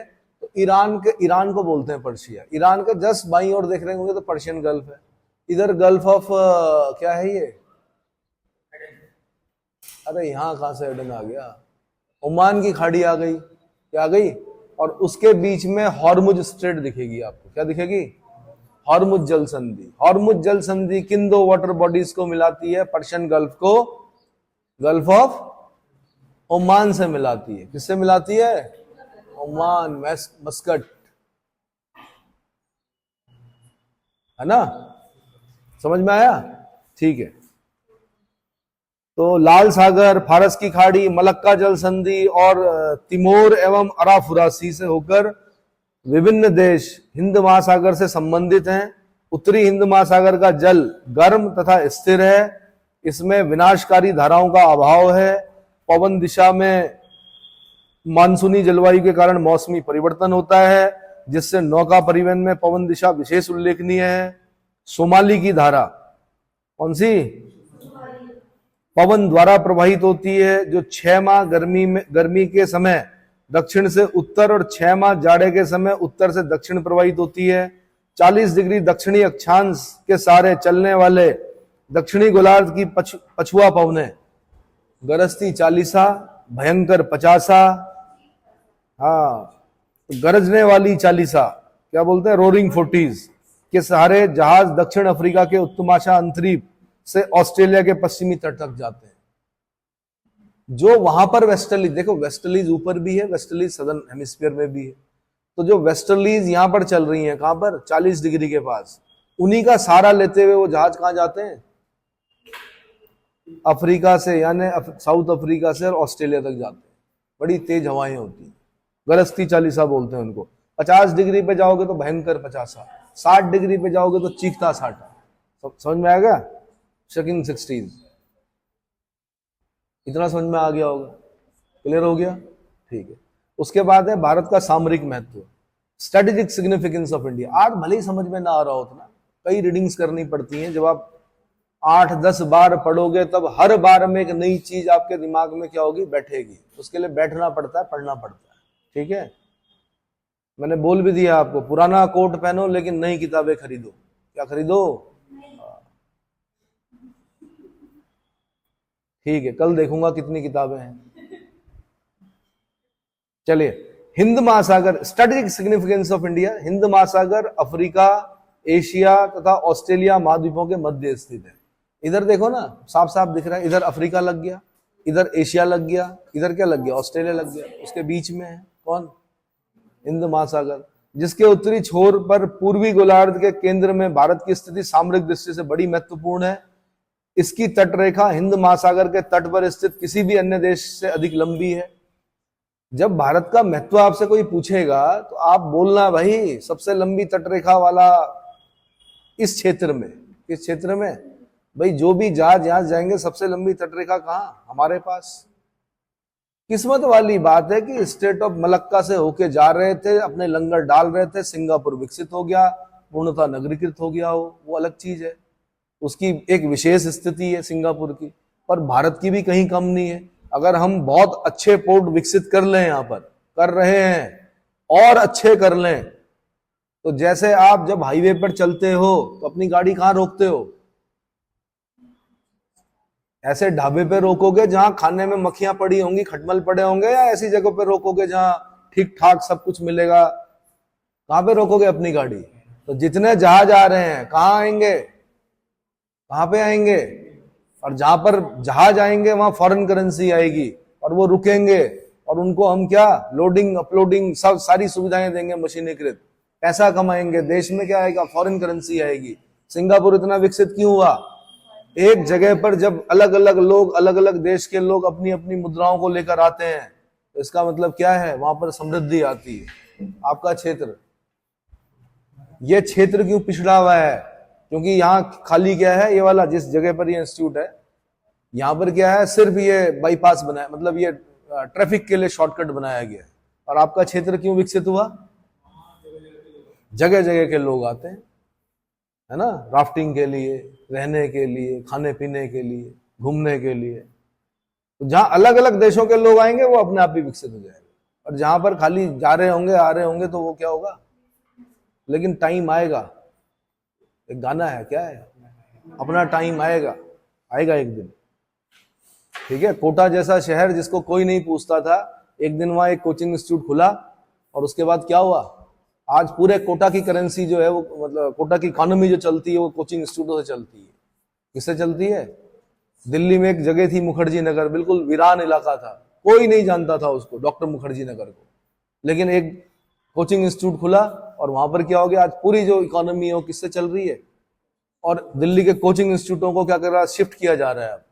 तो ईरान को बोलते हैं पर्शिया। ईरान का जस्ट बाईं ओर देख रहे होंगे तो पर्शियन गल्फ है। इधर गल्फ ऑफ क्या है ये, अरे यहाँ कहां से एडन आ गया, ओमान की खाड़ी आ गई, क्या आ गई, और उसके बीच में हॉर्मुज स्ट्रेट दिखेगी आपको, क्या दिखेगी, हॉर्मुज जल संधि। हॉर्मुज जल संधि किन 2 वाटर बॉडीज को मिलाती है, पर्शियन गल्फ को गल्फ ऑफ ओमान से मिलाती है। किससे मिलाती है? ओमान, मस्कट, है ना। समझ में आया? ठीक है। तो लाल सागर, फारस की खाड़ी, मलक्का जल संधि और तिमोर एवं अराफुरासी से होकर विभिन्न देश हिंद महासागर से संबंधित हैं। उत्तरी हिंद महासागर का जल गर्म तथा स्थिर है, इसमें विनाशकारी धाराओं का अभाव है। पवन दिशा में मानसूनी जलवायु के कारण मौसमी परिवर्तन होता है, जिससे नौका परिवहन में पवन दिशा विशेष उल्लेखनीय है। सोमाली की धारा कौन सी? पवन द्वारा प्रवाहित होती है, जो 6 माह गर्मी के समय दक्षिण से उत्तर और 6 माह जाड़े के समय उत्तर से दक्षिण प्रवाहित होती है। 40 डिग्री दक्षिणी अक्षांश के सारे चलने वाले दक्षिणी गोलार्ध की पछुआ पवनें गरजती 40, भयंकर 50, हाँ गरजने वाली 40, क्या बोलते हैं, रोरिंग 40s के सहारे जहाज दक्षिण अफ्रीका के उत्तमाशा अंतरीप से ऑस्ट्रेलिया के पश्चिमी तट तक जाते हैं। जो वहां पर वेस्टर्लीज, देखो वेस्टर्लीज ऊपर भी है, वेस्टर्लीज सदर्न हेमिस्फीयर में भी है। तो जो वेस्टर्लीज यहां पर चल रही हैं, कहां पर, 40 डिग्री के पास, उन्हीं का सहारा लेते हुए वो जहाज कहां जाते हैं, अफ्रीका से, यानी साउथ अफ्रीका से और ऑस्ट्रेलिया तक जाते हैं। बड़ी तेज हवाएं होती हैं, गरस्ती चालीसा बोलते हैं उनको। 50 डिग्री पे जाओगे तो भयंकर 50, 60 डिग्री पे जाओगे तो चीखता 60। समझ में आ गया? शकिंग 60s, इतना समझ में आ गया होगा, क्लियर हो गया? ठीक है। उसके बाद है भारत का सामरिक महत्व, स्ट्रेटेजिक सिग्निफिकेंस ऑफ इंडिया। आज भले ही समझ में ना आ रहा हो उतना, कई रीडिंग्स करनी पड़ती हैं। जब आप 8-10 बार पढ़ोगे तब हर बार में एक नई चीज आपके दिमाग में क्या होगी, बैठेगी। उसके लिए बैठना पड़ता है, पढ़ना पड़ता है, ठीक है? मैंने बोल भी दिया आपको, पुराना कोट पहनो लेकिन नई किताबें खरीदो। क्या खरीदो? ठीक है, कल देखूंगा कितनी किताबें हैं। चलिए, हिंद महासागर, strategic significance of India. Hind महासागर अफ्रीका, एशिया तथा ऑस्ट्रेलिया महाद्वीपों के मध्य स्थित है। इधर देखो ना, साफ साफ दिख रहा है, इधर अफ्रीका लग गया, इधर एशिया लग गया, इधर क्या लग गया, ऑस्ट्रेलिया लग गया। उसके बीच में है कौन? हिंद महासागर, जिसके उत्तरी छोर पर पूर्वी गोलार्ध के केंद्र में भारत की स्थिति सामरिक दृष्टि से बड़ी महत्वपूर्ण है। इसकी तटरेखा हिंद महासागर के तट पर स्थित किसी भी अन्य देश से अधिक लंबी है। जब भारत का महत्व आपसे कोई पूछेगा तो आप बोलना, भाई सबसे लंबी तटरेखा वाला इस क्षेत्र में। किस क्षेत्र में? भाई जो भी जहाज यहां जाएंगे, सबसे लंबी तटरेखा कहां? हमारे पास। किस्मत वाली बात है कि स्टेट ऑफ मलक्का से होके जा रहे थे, अपने लंगर डाल रहे थे, सिंगापुर विकसित हो गया, पूर्णतः नगरीकृत हो गया हो, वो अलग चीज है। उसकी एक विशेष स्थिति है सिंगापुर की, पर भारत की भी कहीं कम नहीं है। अगर हम बहुत अच्छे पोर्ट विकसित कर लें, यहां पर कर रहे हैं और अच्छे कर लें, तो जैसे आप जब हाईवे पर चलते हो तो अपनी गाड़ी कहां रोकते हो? ऐसे ढाबे पे रोकोगे जहां खाने में मक्खियां पड़ी होंगी, खटमल पड़े होंगे, या ऐसी जगह पे रोकोगे जहां ठीक ठाक सब कुछ मिलेगा? कहां पे रोकोगे अपनी गाड़ी? तो जितने जहाज आ रहे हैं कहां आएंगे, कहां पे आएंगे? और जहां पर जहाज आएंगे वहां फॉरेन करेंसी आएगी और वो रुकेंगे, और उनको हम क्या, लोडिंग अपलोडिंग सब सारी सुविधाएं देंगे मशीनीकृत, पैसा कमाएंगे। देश में क्या आएगा? फॉरेन करेंसी आएगी। सिंगापुर इतना विकसित क्यों हुआ? एक जगह पर जब अलग अलग लोग, अलग अलग देश के लोग अपनी अपनी मुद्राओं को लेकर आते हैं, तो इसका मतलब क्या है? वहां पर समृद्धि आती है। आपका क्षेत्र, ये क्षेत्र क्यों पिछड़ा हुआ है? क्योंकि यहाँ खाली क्या है, ये वाला जिस जगह पर ये इंस्टीट्यूट है, यहाँ पर क्या है, सिर्फ ये बाईपास बनाया, मतलब ये ट्रैफिक के लिए शॉर्टकट बनाया गया है। और आपका क्षेत्र क्यों विकसित हुआ? जगह जगह के लोग आते हैं, है ना, राफ्टिंग के लिए, रहने के लिए, खाने पीने के लिए, घूमने के लिए। तो जहां अलग अलग देशों के लोग आएंगे वो अपने आप ही विकसित हो जाएगा। और जहां पर खाली जा रहे होंगे, आ रहे होंगे, तो वो क्या होगा? लेकिन टाइम आएगा। एक गाना है, क्या है, अपना टाइम आएगा, आएगा एक दिन, ठीक है। कोटा जैसा शहर जिसको कोई नहीं पूछता था, एक दिन वहां एक कोचिंग इंस्टीट्यूट खुला, और उसके बाद क्या हुआ? आज पूरे कोटा की करेंसी जो है वो, मतलब कोटा की इकोनॉमी जो चलती है वो कोचिंग इंस्टीट्यूटों से चलती है। किससे चलती है? दिल्ली में एक जगह थी मुखर्जी नगर, बिल्कुल वीरान इलाका था, कोई नहीं जानता था उसको, डॉक्टर मुखर्जी नगर को। लेकिन एक कोचिंग इंस्टीट्यूट खुला और वहां पर क्या हो गया, आज पूरी जो इकोनॉमी है वो किससे चल रही है। और दिल्ली के कोचिंग इंस्टीट्यूटों को क्या कर रहा है? शिफ्ट किया जा रहा है। अब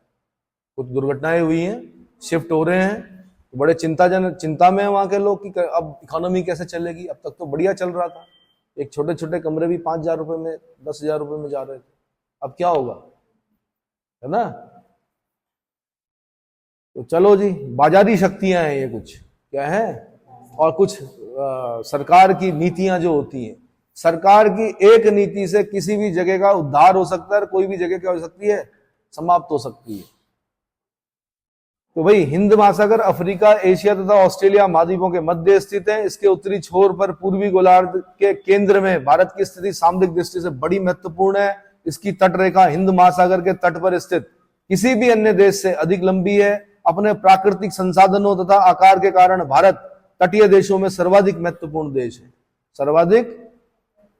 कुछ दुर्घटनाएं हुई हैं, शिफ्ट हो रहे हैं, बड़े चिंता में है वहां के लोग कि अब इकोनॉमी कैसे चलेगी। अब तक तो बढ़िया चल रहा था, एक छोटे छोटे कमरे भी 5,000 रुपए में, 10,000 रुपए में जा रहे थे। अब क्या होगा, है ना। तो चलो जी, बाजारी शक्तियां हैं ये, कुछ क्या है, और कुछ सरकार की नीतियां जो होती हैं। सरकार की एक नीति से किसी भी जगह का उद्धार हो सकता है, और कोई भी जगह क्या हो सकती है, समाप्त हो सकती है। तो भाई हिंद महासागर अफ्रीका, एशिया तथा ऑस्ट्रेलिया महाद्वीपों के मध्य स्थित है। इसके उत्तरी छोर पर पूर्वी गोलार्ध के केंद्र में भारत की स्थिति सामरिक दृष्टि से बड़ी महत्वपूर्ण है। इसकी तटरेखा हिंद महासागर के तट पर स्थित किसी भी अन्य देश से अधिक लंबी है। अपने प्राकृतिक संसाधनों तथा आकार के कारण भारत तटीय देशों में सर्वाधिक महत्वपूर्ण देश है, सर्वाधिक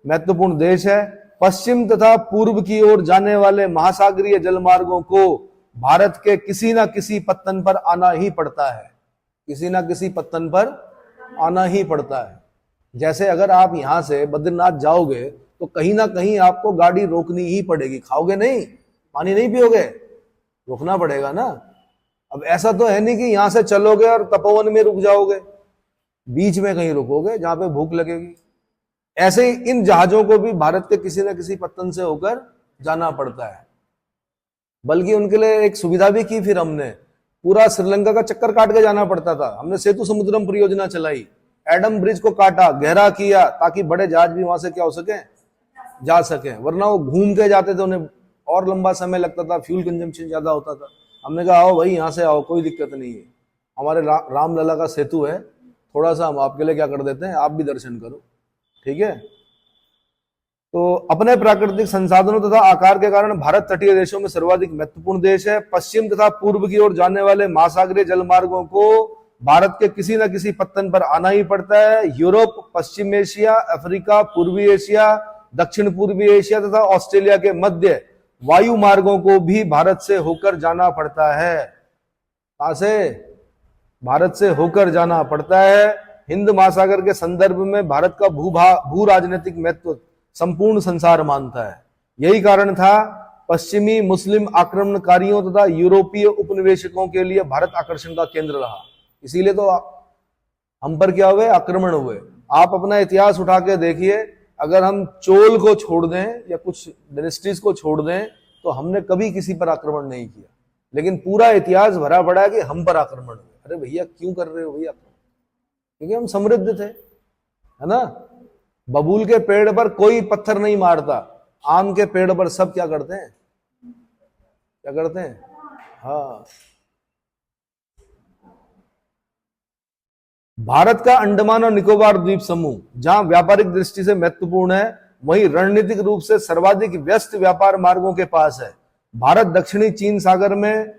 महत्वपूर्ण देश है। पश्चिम तथा पूर्व की ओर जाने वाले महासागरीय जलमार्गों को भारत के किसी ना किसी पत्तन पर आना ही पड़ता है, किसी ना किसी पत्तन पर आना ही पड़ता है। जैसे अगर आप यहां से बद्रीनाथ जाओगे तो कहीं ना कहीं आपको गाड़ी रोकनी ही पड़ेगी। खाओगे नहीं, पानी नहीं पियोगे, रोकना पड़ेगा ना। अब ऐसा तो है नहीं कि यहां से चलोगे और तपोवन में रुक जाओगे, बीच में कहीं रुकोगे जहां पे भूख लगेगी। ऐसे ही इन जहाजों को भी भारत के किसी न किसी पत्तन से होकर जाना पड़ता है। बल्कि उनके लिए एक सुविधा भी की, फिर हमने पूरा श्रीलंका का चक्कर काट के जाना पड़ता था। हमने सेतु समुद्रम परियोजना चलाई, एडम ब्रिज को काटा, गहरा किया, ताकि बड़े जहाज भी वहां से क्या हो सके, जा सके, वरना वो घूम के जाते थे, उन्हें और लंबा समय लगता था, फ्यूल कंजम्पशन ज्यादा होता था। हमने कहा आओ भाई यहां से आओ, कोई दिक्कत नहीं है, हमारे रामलला का सेतु है, थोड़ा सा हम आपके लिए क्या कर देते हैं, आप भी दर्शन करो, ठीक है। तो अपने प्राकृतिक संसाधनों तथा आकार के कारण भारत तटीय देशों में सर्वाधिक महत्वपूर्ण देश है। पश्चिम तथा पूर्व की ओर जाने वाले महासागरीय जलमार्गों को भारत के किसी न किसी पत्तन पर आना ही पड़ता है। यूरोप, पश्चिम एशिया, अफ्रीका, पूर्वी एशिया, दक्षिण पूर्वी एशिया तथा ऑस्ट्रेलिया के मध्य वायु मार्गों को भी भारत से होकर जाना पड़ता है। कहां से? भारत से होकर जाना पड़ता है। हिंद महासागर के संदर्भ में भारत का भू राजनीतिक महत्व संपूर्ण संसार मानता है। यही कारण था पश्चिमी मुस्लिम आक्रमणकारियों तथा यूरोपीय उपनिवेशकों के लिए भारत आकर्षण का केंद्र रहा। इसीलिए तो हम पर क्या हुए, आक्रमण हुए। आप अपना इतिहास उठा के देखिए, अगर हम चोल को छोड़ दें या कुछ डायनेस्टीज को छोड़ दें तो हमने कभी किसी पर आक्रमण नहीं किया, लेकिन पूरा इतिहास भरा पड़ा है कि हम पर आक्रमण हुए। अरे भैया क्यों कर रहे हो भैया? क्योंकि हम समृद्ध थे, है ना। बबूल के पेड़ पर कोई पत्थर नहीं मारता, आम के पेड़ पर सब क्या करते हैं, क्या करते हैं? हाँ, भारत का अंडमान और निकोबार द्वीप समूह जहां व्यापारिक दृष्टि से महत्वपूर्ण है, वहीं रणनीतिक रूप से सर्वाधिक व्यस्त व्यापार मार्गों के पास है। भारत दक्षिणी चीन सागर में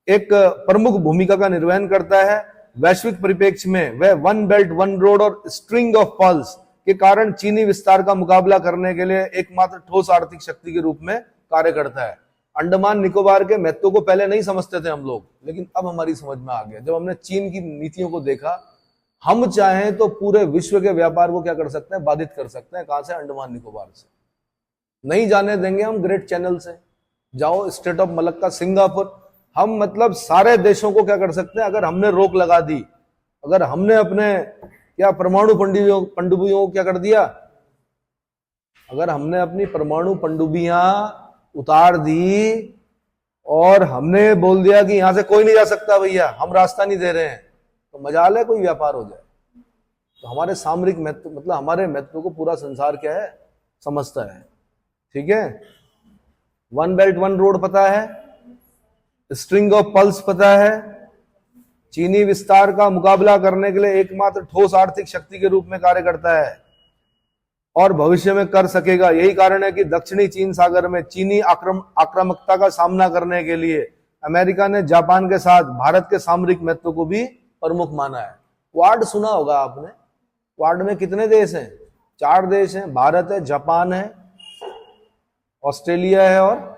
एक प्रमुख भूमिका का निर्वहन करता है। वैश्विक परिप्रेक्ष्य में वह वन बेल्ट वन रोड और स्ट्रिंग ऑफ पर्ल्स के कारण चीनी विस्तार का मुकाबला करने के लिए एकमात्र ठोस आर्थिक शक्ति के रूप में कार्य करता है। अंडमान निकोबार के महत्व को पहले नहीं समझते थे हम लोग, लेकिन अब हमारी समझ में आ गया। जब हमने चीन की नीतियों को देखा, हम चाहें तो पूरे विश्व के व्यापार को क्या कर सकते हैं, बाधित कर सकते हैं। कहां से? अंडमान निकोबार से। नहीं जाने देंगे हम ग्रेट चैनल से। जाओ स्टेट ऑफ मलक्का, सिंगापुर, हम मतलब सारे देशों को क्या कर सकते हैं अगर हमने रोक लगा दी, अगर हमने अपने क्या परमाणु पनडुब्बियों को क्या कर दिया, अगर हमने अपनी परमाणु पनडुब्बियां उतार दी और हमने बोल दिया कि यहां से कोई नहीं जा सकता भैया, हम रास्ता नहीं दे रहे हैं, तो मजाल है कोई व्यापार हो जाए। तो हमारे सामरिक महत्व मतलब हमारे महत्व को पूरा संसार क्या है, समझता है। ठीक है, वन बेल्ट वन रोड पता है, स्ट्रिंग ऑफ पल्स पता है, चीनी विस्तार का मुकाबला करने के लिए एकमात्र ठोस आर्थिक शक्ति के रूप में कार्य करता है और भविष्य में कर सकेगा। यही कारण है कि दक्षिणी चीन सागर में चीनी आक्रामकता का सामना करने के लिए अमेरिका ने जापान के साथ भारत के सामरिक महत्व को भी प्रमुख माना है। क्वाड सुना होगा आपने, क्वाड में कितने देश हैं? 4 देश हैं, भारत है, जापान है, ऑस्ट्रेलिया है। और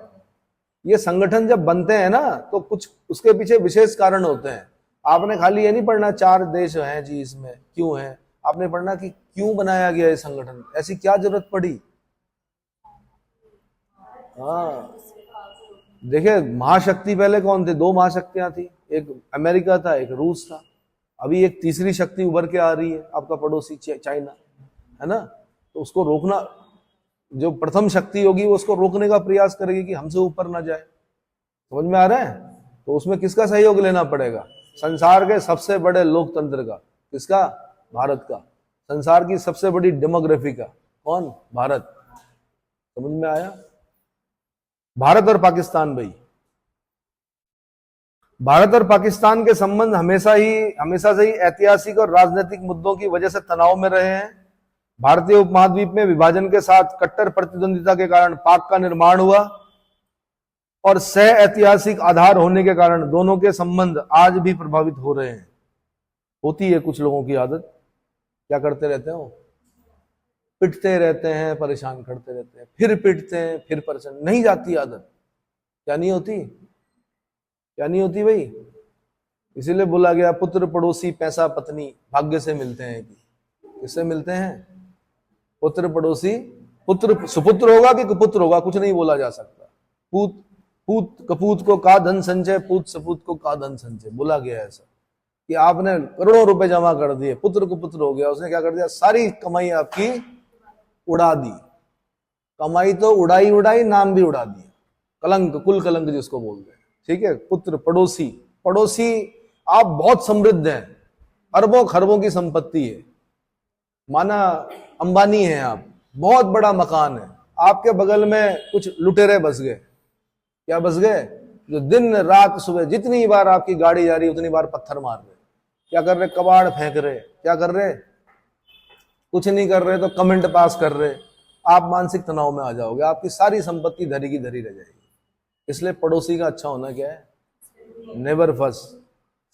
ये संगठन जब बनते हैं ना तो कुछ उसके पीछे विशेष कारण होते हैं। आपने खाली ये नहीं पढ़ना 4 देश हैं जी इसमें, क्यों है, आपने पढ़ना कि क्यों बनाया गया ये संगठन, ऐसी क्या जरूरत पड़ी। हाँ देखिए, महाशक्ति पहले कौन थे? 2 महाशक्तियां थी, एक अमेरिका था, एक रूस था। अभी एक तीसरी शक्ति उभर के आ रही है, आपका पड़ोसी चाइना, है ना। तो उसको रोकना, जो प्रथम शक्ति होगी वो उसको रोकने का प्रयास करेगी कि हमसे ऊपर ना जाए। समझ में आ रहा है? तो उसमें किसका सहयोग लेना पड़ेगा? संसार के सबसे बड़े लोकतंत्र का। किसका? भारत का। संसार की सबसे बड़ी डेमोग्राफी का। कौन? भारत। समझ में आया? भारत और पाकिस्तान भाई, भारत और पाकिस्तान के संबंध हमेशा से ही ऐतिहासिक और राजनीतिक मुद्दों की वजह से तनाव में रहे हैं। भारतीय उपमहाद्वीप में विभाजन के साथ कट्टर प्रतिद्वंदिता के कारण पाक का निर्माण हुआ और सह ऐतिहासिक आधार होने के कारण दोनों के संबंध आज भी प्रभावित हो रहे हैं। होती है कुछ लोगों की आदत, क्या करते रहते हैं, पिटते रहते हैं, परेशान करते रहते हैं, फिर पिटते हैं, फिर परेशान। नहीं जाती आदत। क्या नहीं होती? क्या नहीं होती भाई? इसीलिए बोला गया पुत्र पड़ोसी पैसा पत्नी भाग्य से मिलते हैं। किससे मिलते हैं? पुत्र पड़ोसी, पुत्र सुपुत्र होगा कि कुपुत्र होगा, कुछ नहीं बोला जा सकता। पूत कपूत को का धन संचय, पूत सपूत को का धन संचय, बोला गया है ऐसा कि आपने करोड़ों रुपए जमा कर दिए, पुत्र को पुत्र हो गया, उसने क्या कर दिया, सारी कमाई आपकी उड़ा दी। कमाई तो उड़ाई उड़ाई, नाम भी उड़ा दिया, कलंक, कुल कलंक जिसको बोलते हैं। ठीक है, पुत्र, पड़ोसी, पड़ोसी आप बहुत समृद्ध हैं, अरबों खरबों की संपत्ति है, माना अंबानी है आप, बहुत बड़ा मकान है, आपके बगल में कुछ लुटेरे बस गए। क्या बस गए? जो दिन रात सुबह जितनी बार आपकी गाड़ी जा रही उतनी बार पत्थर मार रहे। क्या कर रहे? कबाड़ फेंक रहे। क्या कर रहे? कुछ नहीं कर रहे तो कमेंट पास कर रहे। आप मानसिक तनाव में आ जाओगे, आपकी सारी संपत्ति धरी की धरी रह जाएगी। इसलिए पड़ोसी का अच्छा होना क्या है? नेवर फर्स्ट,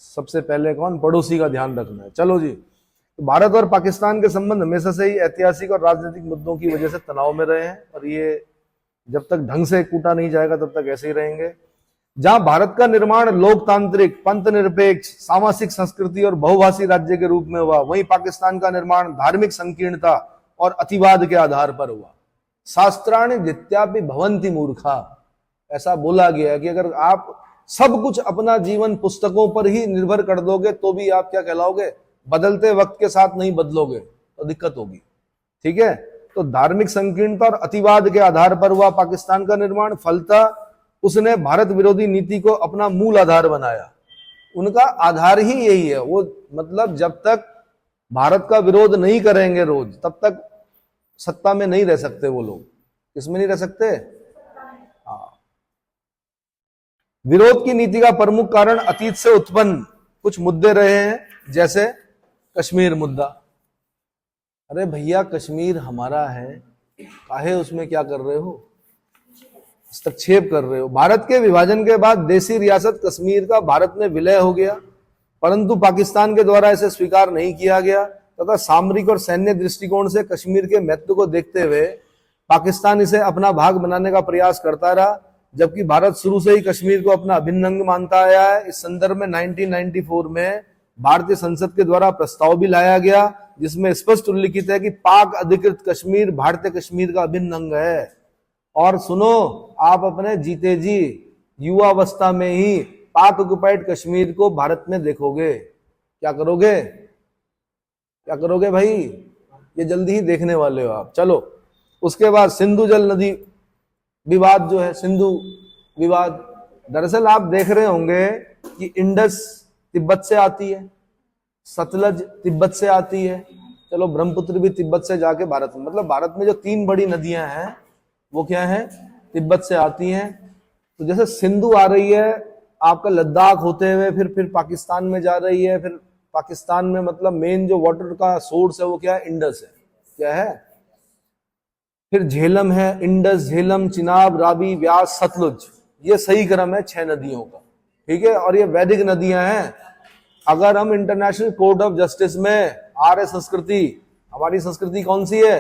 सबसे पहले कौन? पड़ोसी का ध्यान रखना है। चलो जी, तो भारत और पाकिस्तान के संबंध हमेशा से ही ऐतिहासिक और राजनीतिक मुद्दों की वजह से तनाव में रहे हैं, और ये जब तक ढंग से कूटा नहीं जाएगा तब तक ऐसे ही रहेंगे। जहां भारत का निर्माण लोकतांत्रिक, पंथ निरपेक्ष, सामाजिक संस्कृति और बहुभाषी राज्य के रूप में हुआ, वहीं पाकिस्तान का निर्माण धार्मिक संकीर्णता और अतिवाद के आधार पर हुआ। शास्त्राणि जित्यापि भवन्ति मूर्खा, ऐसा बोला गया है कि अगर आप सब कुछ अपना जीवन पुस्तकों पर ही निर्भर कर दोगे तो भी आप क्या कहलाओगे? बदलते वक्त के साथ नहीं बदलोगे तो दिक्कत होगी। ठीक है, तो धार्मिक संकीर्णता और अतिवाद के आधार पर हुआ पाकिस्तान का निर्माण। फलतः उसने भारत विरोधी नीति को अपना मूल आधार बनाया। उनका आधार ही यही है। वो मतलब जब तक भारत का विरोध नहीं करेंगे रोज, तब तक सत्ता में नहीं रह सकते वो लोग। किसमें नहीं रह सकते? हाँ। विरोध की नीति का प्रमुख कारण अतीत से उत्पन्न कुछ मुद्दे रहे हैं, जैसे कश्मीर मुद्दा। अरे भैया, कश्मीर हमारा है, काहे उसमें क्या कर रहे हो? हस्तक्षेप कर रहे हो। भारत के विभाजन के बाद देशी रियासत कश्मीर का भारत में विलय हो गया, परंतु पाकिस्तान के द्वारा इसे स्वीकार नहीं किया गया तथा सामरिक और सैन्य दृष्टिकोण से कश्मीर के महत्व को देखते हुए पाकिस्तान इसे अपना भाग बनाने का प्रयास करता रहा, जबकि भारत शुरू से ही कश्मीर को अपना अभिन्न अंग मानता आया है। इस संदर्भ में 1994 में भारतीय संसद के द्वारा प्रस्ताव भी लाया गया, जिसमें स्पष्ट उल्लिखित है कि पाक अधिकृत कश्मीर भारतीय कश्मीर का अभिन्न अंग है। और सुनो, आप अपने जीते जी युवावस्था में ही पाक ऑक्युपाइड कश्मीर को भारत में देखोगे। क्या करोगे? क्या करोगे भाई? ये जल्दी ही देखने वाले हो आप। चलो, उसके बाद सिंधु जल नदी विवाद जो है, सिंधु विवाद, दरअसल आप देख रहे होंगे कि इंडस तिब्बत से आती है, सतलज तिब्बत से आती है, चलो ब्रह्मपुत्र भी तिब्बत से जाके भारत में, मतलब भारत में जो 3 बड़ी नदियां हैं वो क्या है? तिब्बत से आती हैं। तो जैसे सिंधु आ रही है आपका लद्दाख होते हुए, फिर पाकिस्तान में जा रही है, फिर पाकिस्तान में मतलब मेन जो वाटर का सोर्स है वो क्या है? इंडस है। क्या है? फिर झेलम है, इंडस, झेलम, चिनाब, रावी, व्यास, सतलुज। ये सही क्रम है 6 नदियों का। ठीक है, और ये वैदिक नदियां हैं। अगर हम इंटरनेशनल कोर्ट ऑफ जस्टिस में आर्य संस्कृति, हमारी संस्कृति कौन सी है?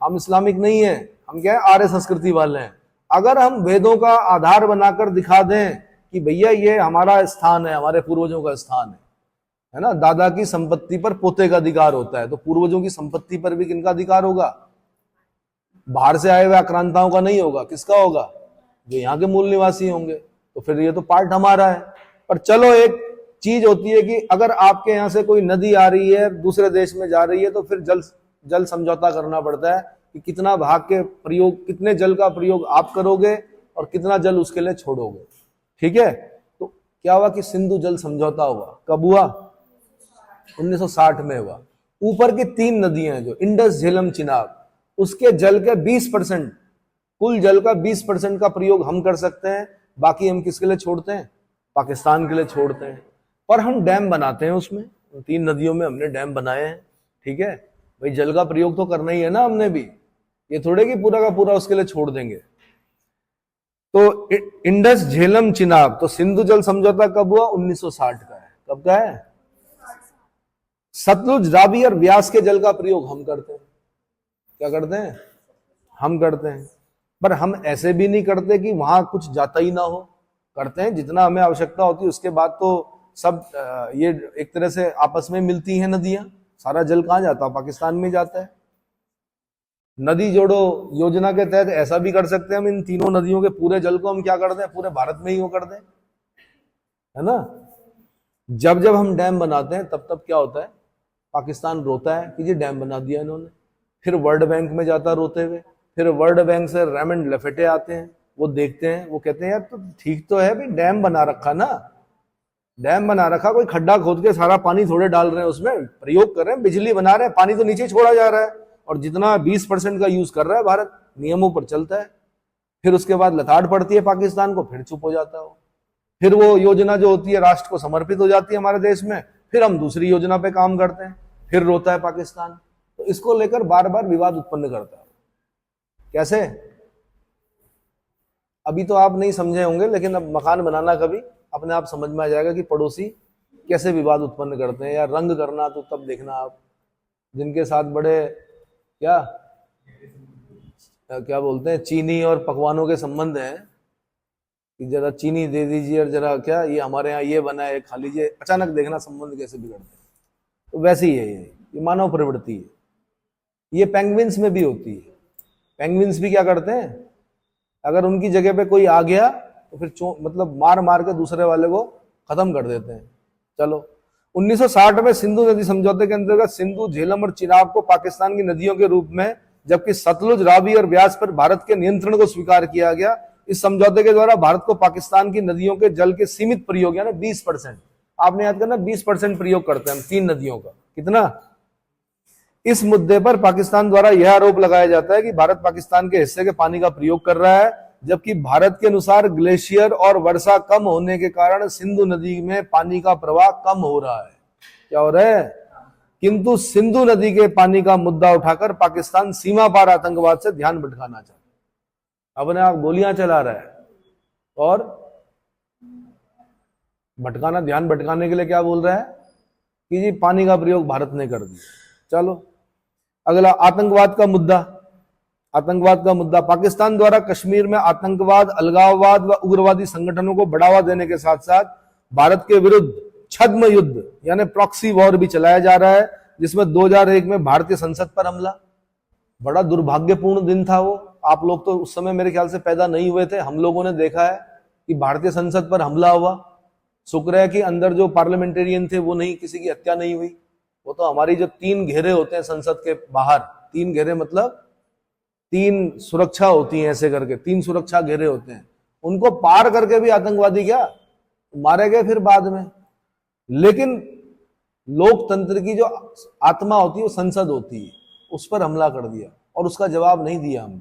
हम इस्लामिक नहीं है, हम क्या है? आर्य संस्कृति वाले हैं। अगर हम वेदों का आधार बनाकर दिखा दें कि भैया ये हमारा स्थान है, हमारे पूर्वजों का स्थान है ना, दादा की संपत्ति पर पोते का अधिकार होता है, तो पूर्वजों की संपत्ति पर भी किनका अधिकार होगा? बाहर से आए हुए आक्रांताओं का नहीं होगा। किसका होगा? जो यहाँ के मूल निवासी होंगे। तो फिर ये तो पार्ट हमारा है। पर चलो, एक चीज होती है कि अगर आपके यहाँ से कोई नदी आ रही है, दूसरे देश में जा रही है, तो फिर जल समझौता करना पड़ता है कि कितना भाग के प्रयोग, कितने जल का प्रयोग आप करोगे और कितना जल उसके लिए छोड़ोगे। ठीक है, तो क्या हुआ कि सिंधु जल समझौता हुआ। कब हुआ? 1960 में हुआ। ऊपर की 3 नदियां जो इंडस, झेलम, चिनाब, उसके जल के 20%, कुल जल का 20% का प्रयोग हम कर सकते हैं। बाकी हम किसके लिए छोड़ते हैं? पाकिस्तान के लिए छोड़ते हैं। पर हम डैम बनाते हैं उसमें, 3 नदियों में हमने डैम बनाए हैं। ठीक है भाई, जल का प्रयोग तो करना ही है ना हमने भी, ये थोड़े कि पूरा का पूरा उसके लिए छोड़ देंगे। तो इंडस, झेलम, चिनाब, तो सिंधु जल समझौता कब हुआ? 1960 का है। कब का है? सतलुज, रावी और व्यास के जल का प्रयोग हम करते हैं। क्या करते हैं? हम करते हैं। पर हम ऐसे भी नहीं करते कि वहां कुछ जाता ही ना हो, करते हैं जितना हमें आवश्यकता होती है। उसके बाद तो सब ये एक तरह से आपस में मिलती हैं नदियां। सारा जल कहां जाता है? पाकिस्तान में जाता है। नदी जोड़ो योजना के तहत ऐसा भी कर सकते हैं हम, इन 3 नदियों के पूरे जल को हम क्या कर दें? पूरे भारत में ही वो कर दें, है ना। जब जब हम डैम बनाते हैं तब तब क्या होता है, पाकिस्तान रोता है कि जी डैम बना दिया इन्होंने, फिर वर्ल्ड बैंक में जाता रोते हुए, फिर वर्ल्ड बैंक से रेमंड लफेटे आते हैं, वो देखते हैं, वो कहते हैं यार तो ठीक तो है भाई, डैम बना रखा ना, डैम बना रखा, कोई खड्डा खोद के सारा पानी थोड़े डाल रहे हैं उसमें, प्रयोग कर रहे हैं, बिजली बना रहे हैं, पानी तो नीचे छोड़ा जा रहा है, और जितना 20% का यूज कर रहा है भारत, नियमों पर चलता है। फिर उसके बाद लताड़ पड़ती है पाकिस्तान को, फिर चुप हो जाता है वो, फिर वो योजना जो होती है राष्ट्र को समर्पित हो जाती है हमारे देश में, फिर हम दूसरी योजना पे काम करते हैं, फिर रोता है पाकिस्तान। तो इसको लेकर बार बार विवाद उत्पन्न करता है। कैसे? अभी तो आप नहीं समझे होंगे, लेकिन अब मकान बनाना कभी अपने आप समझ में आ जाएगा कि पड़ोसी कैसे विवाद उत्पन्न करते हैं। या रंग करना तो तब देखना आप, जिनके साथ बड़े क्या बोलते हैं, चीनी और पकवानों के संबंध हैं, कि जरा चीनी दे दीजिए और जरा क्या ये हमारे यहाँ ये बना है खा लीजिए, अचानक देखना संबंध कैसे बिगड़ते हैं। तो वैसे ही है ये मानव प्रवृत्ति है, ये पेंगुइन्स में भी होती है। पेंगुइन्स भी क्या करते हैं, अगर उनकी जगह पे कोई आ गया तो फिर मतलब मार मार के दूसरे वाले को खत्म कर देते हैं। चलो 1960 में सिंधु नदी समझौते के अंतर्गत सिंधु, झेलम और चिनाब को पाकिस्तान की नदियों के रूप में, जबकि सतलुज, रावी और ब्यास पर भारत के नियंत्रण को स्वीकार किया गया। इस समझौते के द्वारा भारत को पाकिस्तान की नदियों के जल के सीमित प्रयोग यानी 20%, आपने याद करना 20% प्रयोग करते हैं हम 3 नदियों का। कितना? इस मुद्दे पर पाकिस्तान द्वारा यह आरोप लगाया जाता है कि भारत पाकिस्तान के हिस्से के पानी का प्रयोग कर रहा है, जबकि भारत के अनुसार ग्लेशियर और वर्षा कम होने के कारण सिंधु नदी में पानी का प्रवाह कम हो रहा है। क्या हो रहा है? किंतु सिंधु नदी के पानी का मुद्दा उठाकर पाकिस्तान सीमा पार आतंकवाद से ध्यान भटकाना चाहता है, अपने आप गोलियां चला रहा है, और भटकाना, ध्यान भटकाने के लिए क्या बोल रहा है कि जी पानी का प्रयोग भारत ने कर दिया। चलो अगला, आतंकवाद का मुद्दा। आतंकवाद का मुद्दा, पाकिस्तान द्वारा कश्मीर में आतंकवाद, अलगाववाद व उग्रवादी संगठनों को बढ़ावा देने के साथ साथ भारत के विरुद्ध छद्म युद्ध यानी प्रॉक्सी वॉर भी चलाया जा रहा है, जिसमें 2001 में भारतीय संसद पर हमला। बड़ा दुर्भाग्यपूर्ण दिन था वो। आप लोग तो उस समय मेरे ख्याल से पैदा नहीं हुए थे। हम लोगों ने देखा है कि भारतीय संसद पर हमला हुआ। शुक्र है कि अंदर जो पार्लियामेंटेरियन थे वो नहीं, किसी की हत्या नहीं हुई। वो तो हमारी जो 3 घेरे होते हैं संसद के बाहर, 3 घेरे मतलब 3 सुरक्षा होती हैं, ऐसे करके 3 सुरक्षा घेरे होते हैं, उनको पार करके भी आतंकवादी क्या मारे गए फिर बाद में। लेकिन लोकतंत्र की जो आत्मा होती है वो संसद होती है, उस पर हमला कर दिया और उसका जवाब नहीं दिया हमने।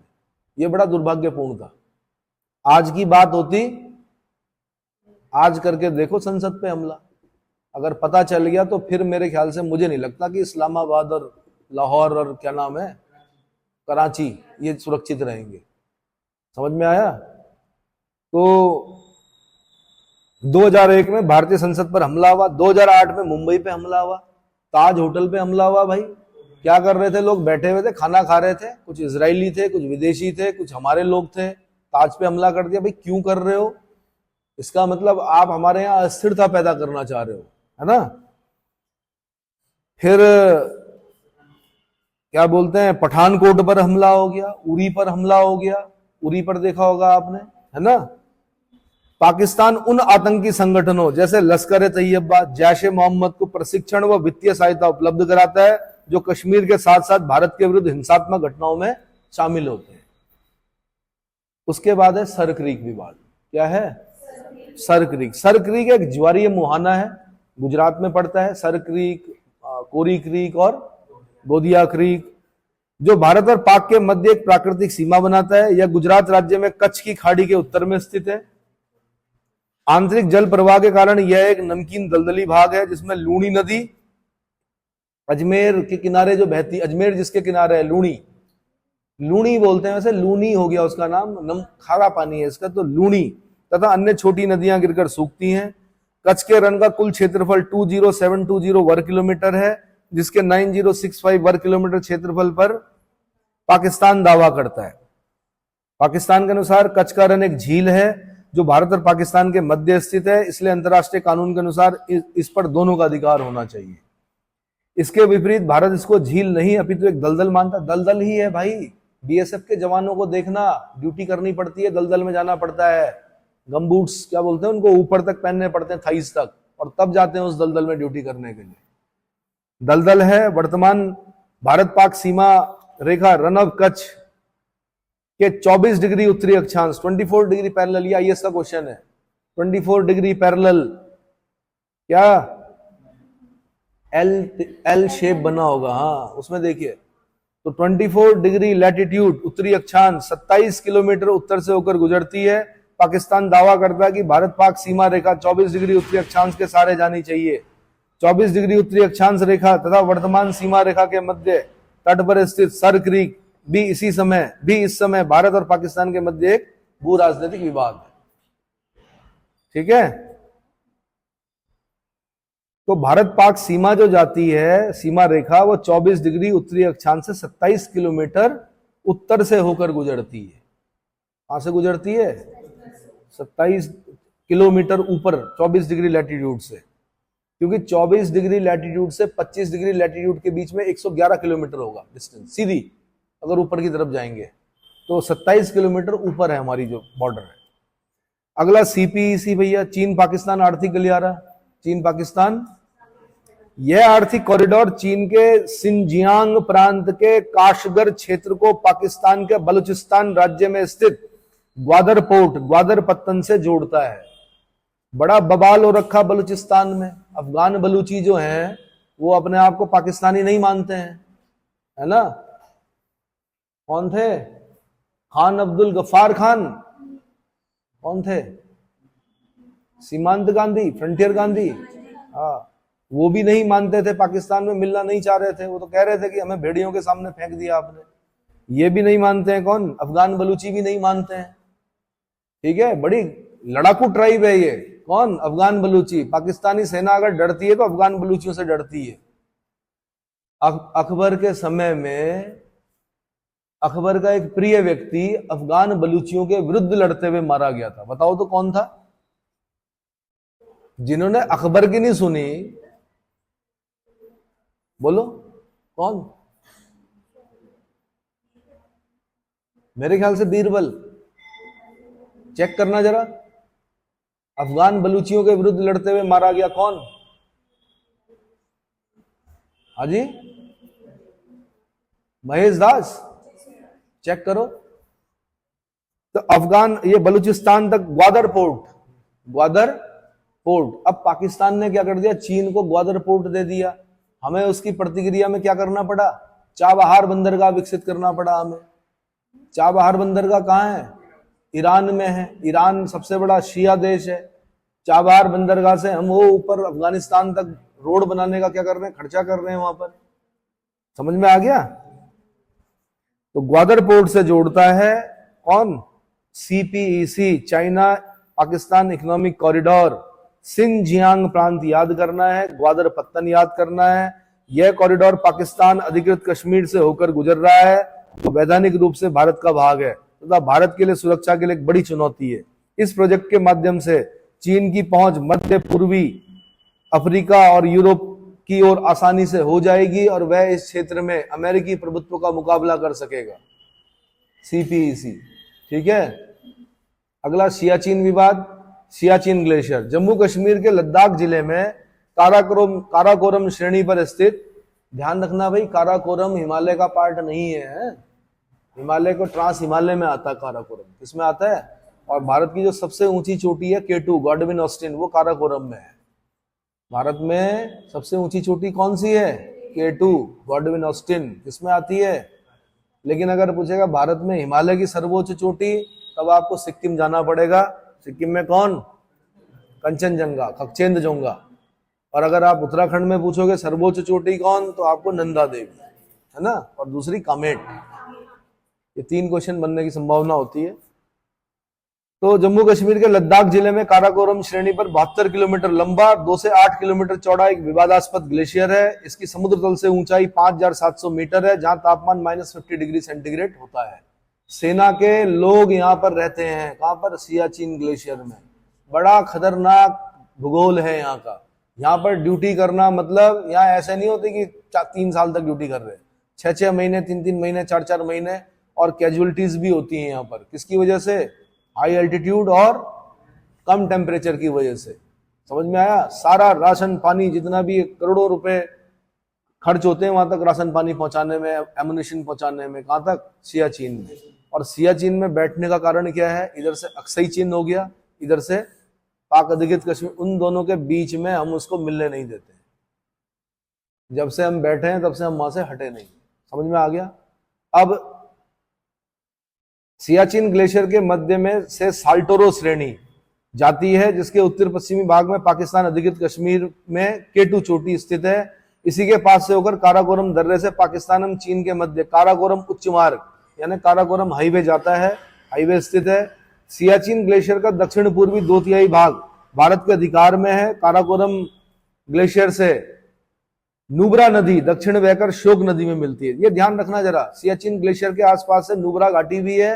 ये बड़ा दुर्भाग्यपूर्ण था। आज की बात होती, आज करके देखो संसद पे हमला, अगर पता चल गया तो फिर मेरे ख्याल से मुझे नहीं लगता कि इस्लामाबाद और लाहौर और क्या नाम है कराची ये सुरक्षित रहेंगे। समझ में आया? तो 2001 में भारतीय संसद पर हमला हुआ, 2008 में मुंबई पे हमला हुआ, ताज होटल पे हमला हुआ। भाई क्या कर रहे थे लोग? बैठे हुए थे, खाना खा रहे थे, कुछ इजरायली थे, कुछ विदेशी थे, कुछ हमारे लोग थे, ताज पे हमला कर दिया। भाई क्यों कर रहे हो? इसका मतलब आप हमारे यहाँ अस्थिरता पैदा करना चाह रहे हो, है ना? फिर क्या बोलते हैं, पठानकोट पर हमला हो गया, उरी पर हमला हो गया, उरी पर देखा होगा आपने, है ना? पाकिस्तान उन आतंकी संगठनों जैसे लश्कर तैयबा, जैश-ए मोहम्मद को प्रशिक्षण व वित्तीय सहायता उपलब्ध कराता है, जो कश्मीर के साथ साथ भारत के विरुद्ध हिंसात्मक घटनाओं में शामिल होते हैं। उसके बाद है सर क्रीक विवाद। क्या है? Sir creek. सर क्रीक एक ज्वारीय मुहाना है, गुजरात में पड़ता है। सर क्रीक, कोरी क्रीक और गोदिया क्रीक, जो भारत और पाक के मध्य एक प्राकृतिक सीमा बनाता है। यह गुजरात राज्य में कच्छ की खाड़ी के उत्तर में स्थित है। आंतरिक जल प्रवाह के कारण यह एक नमकीन दलदली भाग है, जिसमें लूणी नदी अजमेर के किनारे जो बहती, अजमेर जिसके किनारे है, लूणी, लूणी बोलते हैं, वैसे लूनी हो गया उसका नाम, खारा पानी है इसका, तो लूणी, तथा अन्य छोटी नदियां गिरकर सूखती हैं। कच्छ के रण का कुल क्षेत्रफल 20720 वर्ग किलोमीटर है, जिसके 9065 वर्ग किलोमीटर क्षेत्रफल पर पाकिस्तान दावा करता है। पाकिस्तान के अनुसार कच्छ का रण एक झील है जो भारत और पाकिस्तान के मध्य स्थित है, इसलिए अंतर्राष्ट्रीय कानून के अनुसार इस पर दोनों का अधिकार होना चाहिए। इसके विपरीत भारत इसको झील नहीं अपितु एक दलदल मानता। दलदल ही है भाई। बीएसएफ के जवानों को देखना, ड्यूटी करनी पड़ती है, दलदल में जाना पड़ता है, गमबूट्स क्या बोलते हैं उनको, ऊपर तक पहनने पड़ते हैं, थाइस तक, और तब जाते हैं उस दलदल में ड्यूटी करने के लिए। दलदल है वर्तमान भारत पाक सीमा रेखा रन ऑफ कच्छ के 24 डिग्री उत्तरी अक्षांश, 24 डिग्री पैरेलल, ये आईएएस का क्वेश्चन है। 24 डिग्री पैरेलल क्या एल शेप बना होगा, हाँ उसमें देखिए। तो 24 डिग्री लैटिट्यूड उत्तरी अक्षांश 27 किलोमीटर उत्तर से होकर गुजरती है। पाकिस्तान दावा करता है कि भारत पाक सीमा रेखा 24 डिग्री उत्तरी अक्षांश के सहारे जानी चाहिए। 24 डिग्री उत्तरी अक्षांश रेखा तथा वर्तमान सीमा रेखा के मध्य तट पर स्थित सर क्रीक भी इस समय भारत और पाकिस्तान के मध्य एक भू राजनीतिक विवाद है। ठीक है, तो भारत पाक सीमा जो जाती है, सीमा रेखा, वो 24 डिग्री उत्तरी अक्षांश से 27 किलोमीटर उत्तर से होकर गुजरती है। कहां से गुजरती है? 27 किलोमीटर ऊपर 24 डिग्री लैटिट्यूड से, क्योंकि 24 डिग्री लैटिट्यूड से 25 डिग्री लैटिट्यूड के बीच में 111 किलोमीटर होगा डिस्टेंस सीधी, अगर ऊपर की तरफ जाएंगे तो 27 किलोमीटर ऊपर है हमारी जो बॉर्डर है। अगला सीपीईसी भैया, चीन पाकिस्तान आर्थिक गलियारा। चीन पाकिस्तान, यह आर्थिक कॉरिडोर चीन के सिंजियांग प्रांत के काशगर क्षेत्र को पाकिस्तान के बलूचिस्तान राज्य में स्थित ग्वादर पोर्ट, ग्वादर पत्तन से जोड़ता है। बड़ा बवाल हो रखा बलूचिस्तान में। अफगान बलूची जो हैं वो अपने आप को पाकिस्तानी नहीं मानते हैं, है ना। कौन थे? खान अब्दुल गफ्फार खान। कौन थे? सीमांत गांधी, फ्रंटियर गांधी। हाँ, वो भी नहीं मानते थे, पाकिस्तान में मिलना नहीं चाह रहे थे। वो तो कह रहे थे कि हमें भेड़ियों के सामने फेंक दिया आपने। ये भी नहीं मानते हैं। कौन? अफगान बलूची भी नहीं मानते हैं। ठीक है, बड़ी लड़ाकू ट्राइब है ये। कौन? अफगान बलूची। पाकिस्तानी सेना अगर डरती है तो अफगान बलूचियों से डरती है। अकबर के समय में अकबर का एक प्रिय व्यक्ति अफगान बलूचियों के विरुद्ध लड़ते हुए मारा गया था। बताओ तो कौन था? जिन्होंने अकबर की नहीं सुनी, बोलो कौन? मेरे ख्याल से बीरबल। चेक करना जरा, अफगान बलूचियों के विरुद्ध लड़ते हुए मारा गया कौन? हाजी महेश दास। चेक करो। तो अफगान, ये बलूचिस्तान तक ग्वादर पोर्ट। अब पाकिस्तान ने क्या कर दिया? चीन को ग्वादर पोर्ट दे दिया। हमें उसकी प्रतिक्रिया में क्या करना पड़ा? चाबहार बंदरगाह विकसित करना पड़ा हमें। चाबहार बंदरगाह कहाँ है? ईरान में है। ईरान सबसे बड़ा शिया देश है। चाबहार बंदरगाह से हम वो ऊपर अफगानिस्तान तक रोड बनाने का क्या कर रहे हैं? खर्चा कर रहे हैं वहां पर। समझ में आ गया? तो ग्वादर पोर्ट से जोड़ता है कौन? CPEC, China Pakistan economic corridor. Xinjiang प्रांत याद करना है, ग्वादर पत्तन याद करना है। यह कॉरिडोर पाकिस्तान अधिकृत कश्मीर से होकर गुजर रहा है, तो वैधानिक रूप से भारत का भाग है तथा भारत के लिए सुरक्षा के लिए एक बड़ी चुनौती है। इस प्रोजेक्ट के माध्यम से चीन की पहुंच मध्य पूर्वी अफ्रीका और यूरोप की ओर आसानी से हो जाएगी और वह इस क्षेत्र में अमेरिकी प्रभुत्व का मुकाबला कर सकेगा। सीपीईसी। ठीक है, अगला सियाचिन विवाद, सियाचिन ग्लेशियर। जम्मू कश्मीर के लद्दाख जिले में काराकोरम श्रेणी पर स्थित, ध्यान रखना भाई, काराकोरम हिमालय का पार्ट नहीं है। हिमालय को ट्रांस हिमालय में आता है काराकोरम। किसमें आता है? और भारत की जो सबसे ऊंची चोटी है K2 गॉडविन ऑस्टिन, वो काराकोरम में है। भारत में सबसे ऊंची चोटी कौन सी है? K2 Godwin Austen. किसमें आती है? लेकिन अगर पूछेगा भारत में हिमालय की सर्वोच्च चोटी, तब आपको सिक्किम जाना पड़ेगा। सिक्किम में कौन? कंचनजंगा, खगचेंद्रजोंगा। और अगर आप उत्तराखंड में पूछोगे सर्वोच्च चोटी कौन, तो आपको नंदा देवी, है ना, और दूसरी कामेट। ये 3 क्वेश्चन बनने की संभावना होती है। तो जम्मू कश्मीर के लद्दाख जिले में काराकोरम श्रेणी पर 72 किलोमीटर लंबा, 2 से 8 किलोमीटर चौड़ा एक विवादास्पद ग्लेशियर है। इसकी समुद्र तल से ऊंचाई 5700 मीटर है, जहां तापमान -50 डिग्री सेंटीग्रेड होता है। सेना के लोग यहाँ पर रहते हैं। कहां पर? सियाचिन ग्लेशियर में। बड़ा खतरनाक भूगोल है यहाँ का। यहाँ पर ड्यूटी करना मतलब, यहाँ ऐसे नहीं होते कि 3 साल तक ड्यूटी कर रहे हैं, 6-6 महीने, 3-3 महीने, 4-4 महीने। और कैजुअलिटीज भी होती हैं यहाँ पर। किसकी वजह से? हाई एल्टीट्यूड और कम टेम्परेचर की वजह से। समझ में आया? सारा राशन पानी जितना भी करोड़ों रुपए खर्च होते हैं वहां तक राशन पानी पहुंचाने में, एमुनिशन पहुंचाने में, कहां तक? सियाचिन में। और सियाचिन में बैठने का कारण क्या है? इधर से अक्साई चीन हो गया, इधर से पाक अधिकृत कश्मीर, उन दोनों के बीच में हम उसको मिलने नहीं देते। जब से हम बैठे हैं तब से हम वहां से हटे नहीं। समझ में आ गया? अब सियाचिन ग्लेशियर के मध्य में से साल्टोरो श्रेणी जाती है, जिसके उत्तर पश्चिमी भाग में पाकिस्तान अधिकृत कश्मीर में केटू चोटी स्थित है। इसी के पास से होकर काराकोरम दर्रे से पाकिस्तान एवं चीन के मध्य काराकोरम उच्च मार्ग यानी काराकोरम हाईवे जाता है, हाईवे स्थित है। सियाचिन ग्लेशियर का दक्षिण पूर्वी 2/3 भाग भारत के अधिकार में है। काराकोरम ग्लेशियर से नुब्रा नदी दक्षिण बहकर श्योक नदी में मिलती है। ये ध्यान रखना जरा, सियाचिन ग्लेशियर के आसपास से नुब्रा घाटी भी है,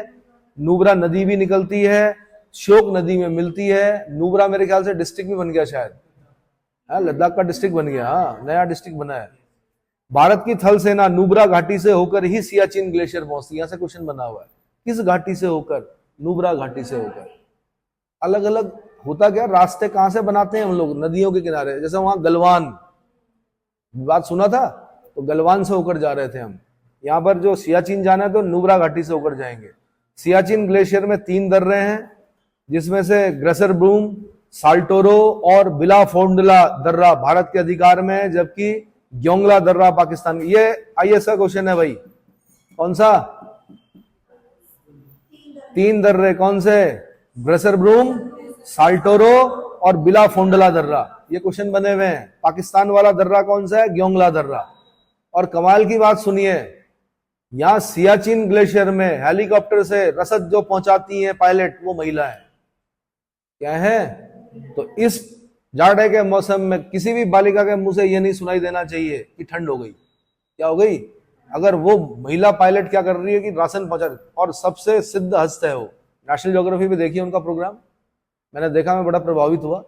नुब्रा नदी भी निकलती है, श्योक नदी में मिलती है। नुब्रा मेरे ख्याल से डिस्ट्रिक्ट भी बन गया शायद, लद्दाख का डिस्ट्रिक्ट बन गया, हाँ नया डिस्ट्रिक्ट बना है। भारत की थल सेना नुब्रा घाटी से होकर ही सियाचिन ग्लेशियर पहुंचती है। यहां से क्वेश्चन बना हुआ है, किस घाटी से होकर? नुब्रा घाटी से होकर। अलग अलग होता क्या, रास्ते कहां से बनाते हैं हम लोग? नदियों के किनारे। जैसे वहां गलवान बात सुना था, तो गलवान से होकर जा रहे थे हम। यहां पर जो सियाचिन जाना है तो नुब्रा घाटी से होकर जाएंगे। सियाचिन ग्लेशियर में 3 दर्रे हैं, जिसमें से ग्रेसर ब्रूम, साल्टोरो और बिलाफोंडला दर्रा भारत के अधिकार में है, जबकि ग्योंगला दर्रा पाकिस्तान। ये आईएएस का क्वेश्चन है भाई। कौन सा? 3 दर्रे कौन से? ग्रेसर ब्रूम, साल्टोरो और बिलाफोंडला दर्रा। ये क्वेश्चन बने हुए हैं। पाकिस्तान वाला दर्रा कौन सा है? ग्योंगला दर्रा। और कमाल की बात सुनिए, यहां सियाचिन ग्लेशियर में हेलीकॉप्टर से रसद जो पहुंचाती है पायलट, वो महिला है। क्या है? तो इस जाड़े के मौसम में किसी भी बालिका के मुंह से यह नहीं सुनाई देना चाहिए कि ठंड हो गई। क्या हो गई? अगर वो महिला पायलट क्या कर रही है कि राशन पहुंचा रही। और सबसे सिद्ध हस्त है वो। नेशनल ज्योग्राफी में देखिए उनका प्रोग्राम, मैंने देखा, मैं बड़ा प्रभावित हुआ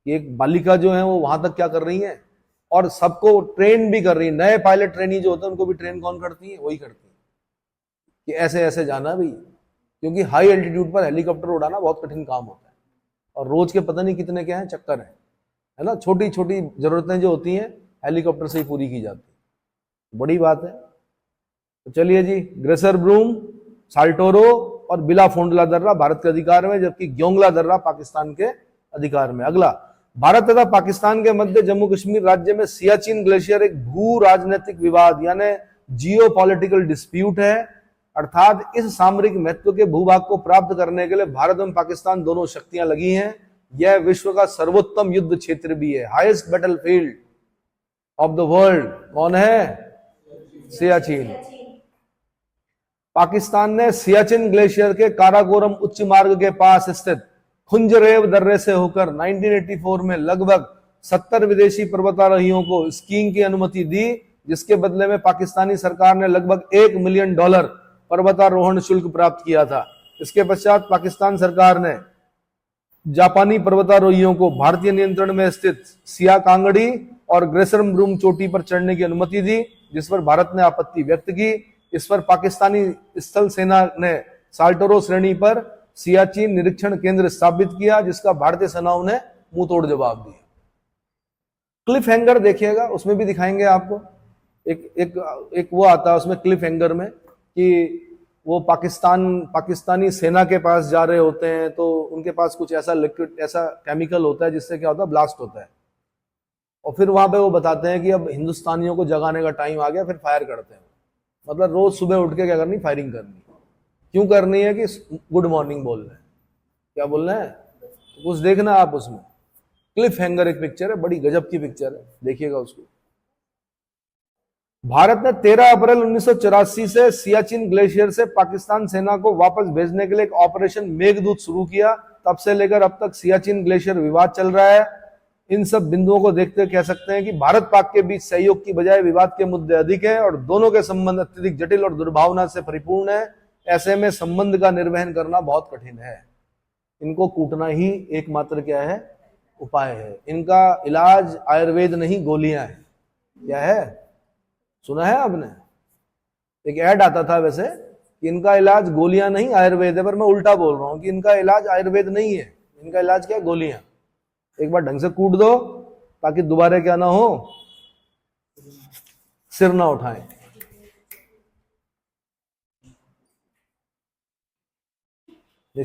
कि एक बालिका जो है वो वहां तक क्या कर रही है और सबको ट्रेन भी कर रही है। नए पायलट ट्रेनी जो होते हैं उनको भी ट्रेन कौन करती है? वही करती है कि ऐसे ऐसे जाना भाई, क्योंकि हाई एल्टीट्यूड पर हेलीकॉप्टर उड़ाना बहुत कठिन काम होता है और रोज के पता नहीं कितने क्या है चक्कर है ना। छोटी छोटी जरूरतें जो होती हैं हेलीकॉप्टर से ही पूरी की जाती है, बड़ी बात है। तो चलिए जी, ग्रेसर ब्रूम, साल्टोरो और बिलाफोंडला दर्रा भारत के अधिकार में, जबकि ग्योंगला दर्रा पाकिस्तान के अधिकार में। अगला, भारत तथा पाकिस्तान के मध्य जम्मू कश्मीर राज्य में सियाचिन ग्लेशियर एक भू राजनीतिक विवाद यानी जियो पॉलिटिकल डिस्प्यूट है। अर्थात इस सामरिक महत्व के भूभाग को प्राप्त करने के लिए भारत एवं पाकिस्तान दोनों शक्तियां लगी हैं। यह विश्व का सर्वोत्तम युद्ध क्षेत्र भी है। Highest battlefield of the world कौन है? सियाचिन। पाकिस्तान ने सियाचिन ग्लेशियर के काराकोरम उच्च मार्ग के पास स्थित खुंजरेव दर्रे से होकर 1984 में लगभग 70 विदेशी पर्वतारोहियों को स्कीइंग की अनुमति दी, जिसके बदले में पाकिस्तानी सरकार ने लगभग $1 मिलियन पर्वतारोहण शुल्क प्राप्त किया था। इसके पश्चात पाकिस्तान सरकार ने जापानी पर्वतारोहियों को भारतीय नियंत्रण में स्थित सिया कांगड़ी और ग्रेसर ब्रूम चोटी पर चढ़ने की अनुमति दी, जिस पर भारत ने आपत्ति व्यक्त की। इस पर पाकिस्तानी स्थल सेना ने साल्टोरो श्रेणी पर सियाचिन निरीक्षण केंद्र स्थापित किया, जिसका भारतीय सेनाओं ने मुंह तोड़ जवाब दिया। क्लिफ हैंगर देखिएगा, उसमें भी दिखाएंगे आपको। एक वो आता है उसमें क्लिफ हैंगर में कि वो पाकिस्तानी सेना के पास जा रहे होते हैं, तो उनके पास कुछ ऐसा लिक्विड, ऐसा केमिकल होता है जिससे क्या होता है, ब्लास्ट होता है। और फिर वहां पे वो बताते हैं कि अब हिंदुस्तानियों को जगाने का टाइम आ गया, फिर फायर करते हैं। मतलब रोज सुबह उठ के क्या करनी? फायरिंग करनी। क्यों करनी है? कि गुड मॉर्निंग बोल रहे हैं। क्या बोल रहे हैं? तो कुछ देखना आप उसमें। क्लिफ हैंगर एक पिक्चर है, बड़ी गजब की पिक्चर है, देखिएगा उसको। भारत ने 13 अप्रैल 1984 से सियाचिन ग्लेशियर से पाकिस्तान सेना को वापस भेजने के लिए एक ऑपरेशन मेघदूत शुरू किया। तब से लेकर अब तक सियाचिन ग्लेशियर विवाद चल रहा है। इन सब बिंदुओं को देखते हुए कह सकते हैं कि भारत पाक के बीच सहयोग की बजाय विवाद के मुद्दे अधिक हैं और दोनों के संबंध अत्यधिक जटिल और दुर्भावना से परिपूर्ण है। ऐसे में संबंध का निर्वहन करना बहुत कठिन है। इनको कूटना ही एकमात्र क्या है? उपाय है। इनका इलाज आयुर्वेद नहीं, गोलियां है। क्या है? सुना है आपने? एक ऐड आता था वैसे कि इनका इलाज गोलियां नहीं आयुर्वेद है, पर मैं उल्टा बोल रहा हूं कि इनका इलाज आयुर्वेद नहीं है, इनका इलाज क्या? गोलियां। एक बार ढंग से कूट दो ताकि दोबारा क्या ना हो, सिर ना उठाएं। ये